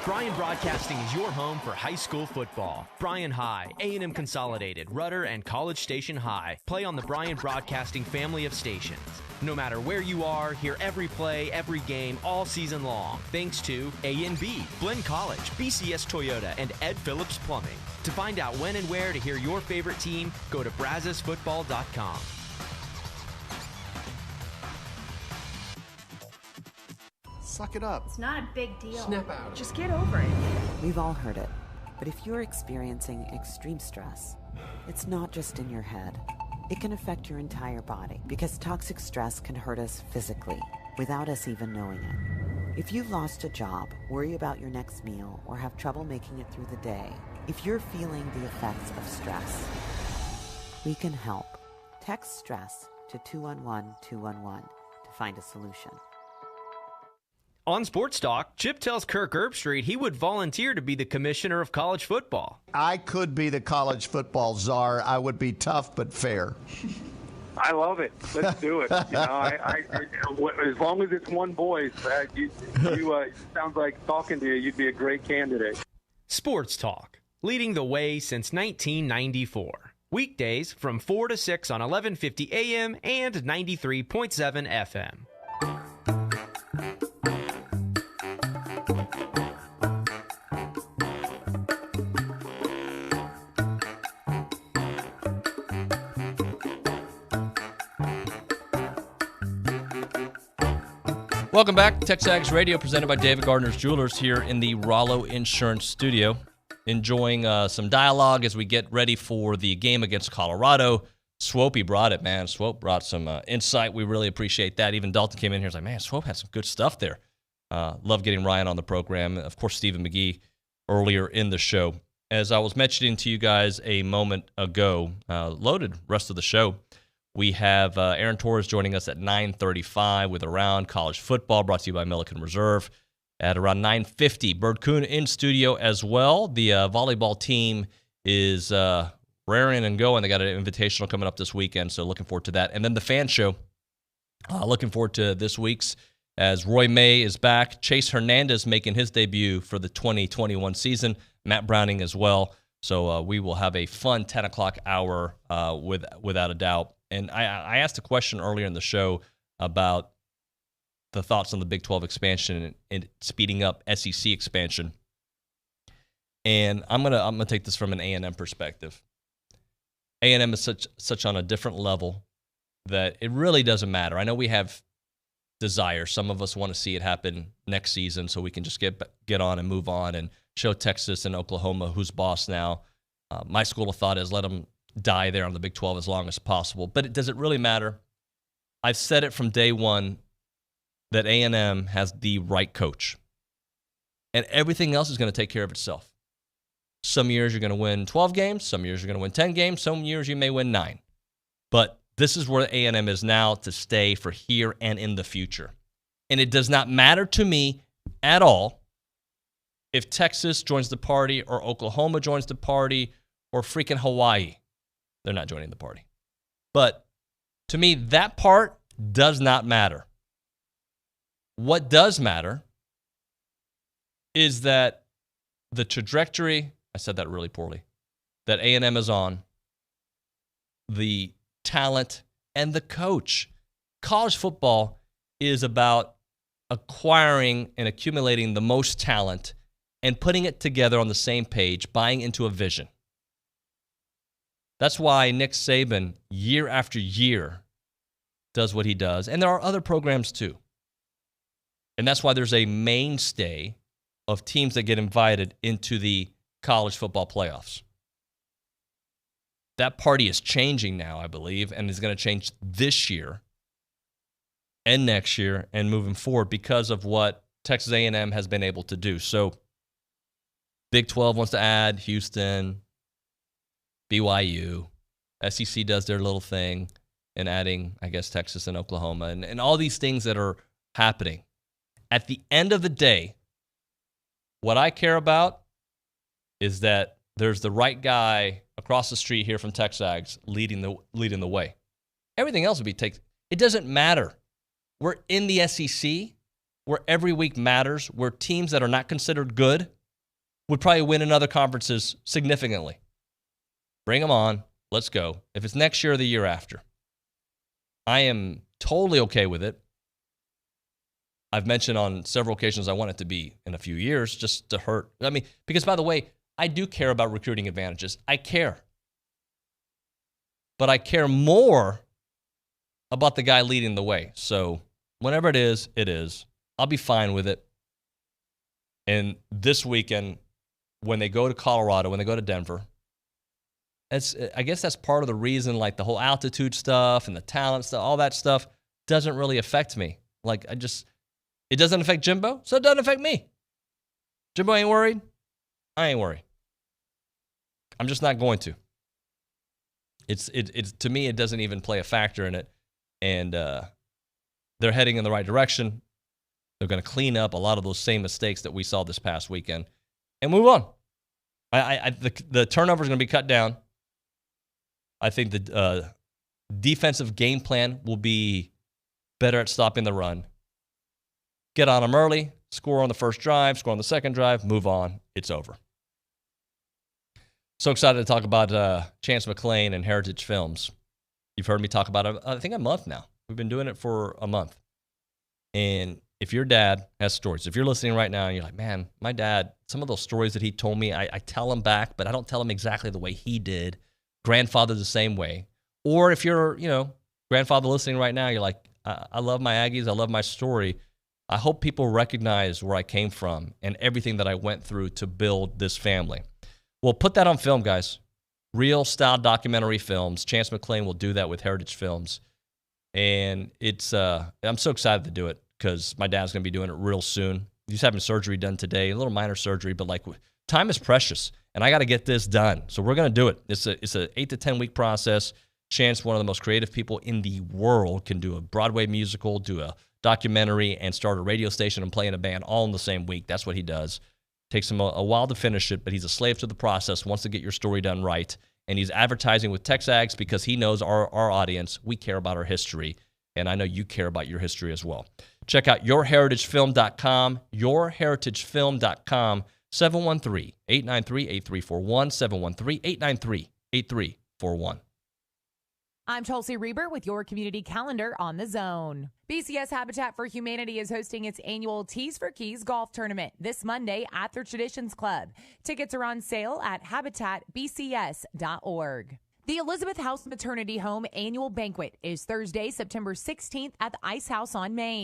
Bryan Broadcasting is your home for high school football. Bryan High, A&M Consolidated, Rudder, and College Station High play on the Bryan Broadcasting family of stations. No matter where you are, hear every play, every game, all season long. Thanks to A&B, Glenn College, BCS Toyota, and Ed Phillips Plumbing. To find out when and where to hear your favorite team, go to brazosfootball.com. Suck it up. It's not a big deal. Snap out. Just get over it. We've all heard it. But if you're experiencing extreme stress, it's not just in your head. It can affect your entire body because toxic stress can hurt us physically without us even knowing it. If you've lost a job, worry about your next meal, or have trouble making it through the day, if you're feeling the effects of stress, we can help. Text STRESS to 211-211 to find a solution. On Sports Talk, Chip tells Kirk Herbstreit he would volunteer to be the commissioner of college football. I could be the college football czar. I would be tough but fair. I love it. Let's do it. You know, as long as it's one voice, sounds like talking to you. You'd be a great candidate. Sports Talk, leading the way since 1994. Weekdays from 4 to 6 on 1150 AM and 93.7 FM. Welcome back. TexAgs Radio presented by David Gardner's Jewelers here in the Rollo Insurance Studio. Enjoying some dialogue as we get ready for the game against Colorado. Swope brought it, man. Swope brought some insight. We really appreciate that. Even Dalton came in here and was like, man, Swope had some good stuff there. Love getting Ryan on the program. Of course, Stephen McGee earlier in the show. As I was mentioning to you guys a moment ago, loaded rest of the show. We have Aaron Torres joining us at 9:35 with Around College Football, brought to you by Milliken Reserve. At around 9:50, Bird Coon in studio as well. The volleyball team is raring and going. They got an invitational coming up this weekend, so looking forward to that. And then the fan show, looking forward to this week's as Roy May is back. Chase Hernandez making his debut for the 2021 season. Matt Browning as well. So we will have a fun 10 o'clock hour without a doubt. And I asked a question earlier in the show about the thoughts on the Big 12 expansion and speeding up SEC expansion. And I'm gonna take this from an A&M perspective. A&M is such on a different level that it really doesn't matter. I know we have desire. Some of us want to see it happen next season so we can just get on and move on and show Texas and Oklahoma who's boss now. My school of thought is let them die there on the Big 12 as long as possible. But does it really matter? I've said it from day one that A&M has the right coach. And everything else is going to take care of itself. Some years you're going to win 12 games. Some years you're going to win 10 games. Some years you may win 9. But this is where A&M is now to stay for here and in the future. And it does not matter to me at all if Texas joins the party or Oklahoma joins the party or freaking Hawaii. They're not joining the party. But to me, that part does not matter. What does matter is that the trajectory, I said that really poorly, that A&M is on, the talent, and the coach. College football is about acquiring and accumulating the most talent and putting it together on the same page, buying into a vision. That's why Nick Saban, year after year, does what he does. And there are other programs too. And that's why there's a mainstay of teams that get invited into the college football playoffs. That party is changing now, I believe, and is going to change this year and next year and moving forward because of what Texas A&M has been able to do. So Big 12 wants to add Houston, BYU, SEC does their little thing and adding, I guess, Texas and Oklahoma and all these things that are happening. At the end of the day, what I care about is that there's the right guy across the street here from TexAgs leading the way. Everything else would be taken. It doesn't matter. We're in the SEC, where every week matters, where teams that are not considered good would probably win in other conferences significantly. Bring them on. Let's go. If it's next year or the year after, I am totally okay with it. I've mentioned on several occasions I want it to be in a few years just to hurt. I mean, because by the way, I do care about recruiting advantages. I care. But I care more about the guy leading the way. So whenever it is, it is. I'll be fine with it. And this weekend, when they go to Colorado, when they go to Denver, I guess that's part of the reason, like the whole altitude stuff and the talent stuff, all that stuff doesn't really affect me. Like, it doesn't affect Jimbo, so it doesn't affect me. Jimbo ain't worried. I ain't worried. I'm just not going to. It's to me, it doesn't even play a factor in it. And they're heading in the right direction. They're going to clean up a lot of those same mistakes that we saw this past weekend and move on. The turnover is going to be cut down. I think the defensive game plan will be better at stopping the run. Get on them early, score on the first drive, score on the second drive, move on. It's over. So excited to talk about Chance McClain and Heritage Films. You've heard me talk about it, I think, a month now. We've been doing it for a month. And if your dad has stories, if you're listening right now and you're like, man, my dad, some of those stories that he told me, I tell him back, but I don't tell him exactly the way he did. Grandfather the same way. Or if you're, grandfather listening right now, you're like, I love my Aggies, I love my story. I hope people recognize where I came from and everything that I went through to build this family. Well, put that on film, guys. Real style documentary films. Chance McClain will do that with Heritage Films. And I'm so excited to do it because my dad's going to be doing it real soon. He's having surgery done today, a little minor surgery, but like time is precious and I got to get this done. So we're going to do it. It's a 8 to 10 week process. Chance, one of the most creative people in the world, can do a Broadway musical, do a documentary, and start a radio station and play in a band all in the same week. That's what he does. Takes him a while to finish it, but he's a slave to the process, wants to get your story done right. And he's advertising with TexAgs because he knows our audience. We care about our history, and I know you care about your history as well. Check out yourheritagefilm.com, yourheritagefilm.com, 713-893-8341, 713-893-8341. I'm Chelsea Reber with your community calendar on the Zone. BCS Habitat for Humanity is hosting its annual Tees for Keys golf tournament this Monday at their Traditions Club. Tickets are on sale at habitatbcs.org. The Elizabeth House Maternity Home annual banquet is Thursday, September 16th at the Ice House on Main.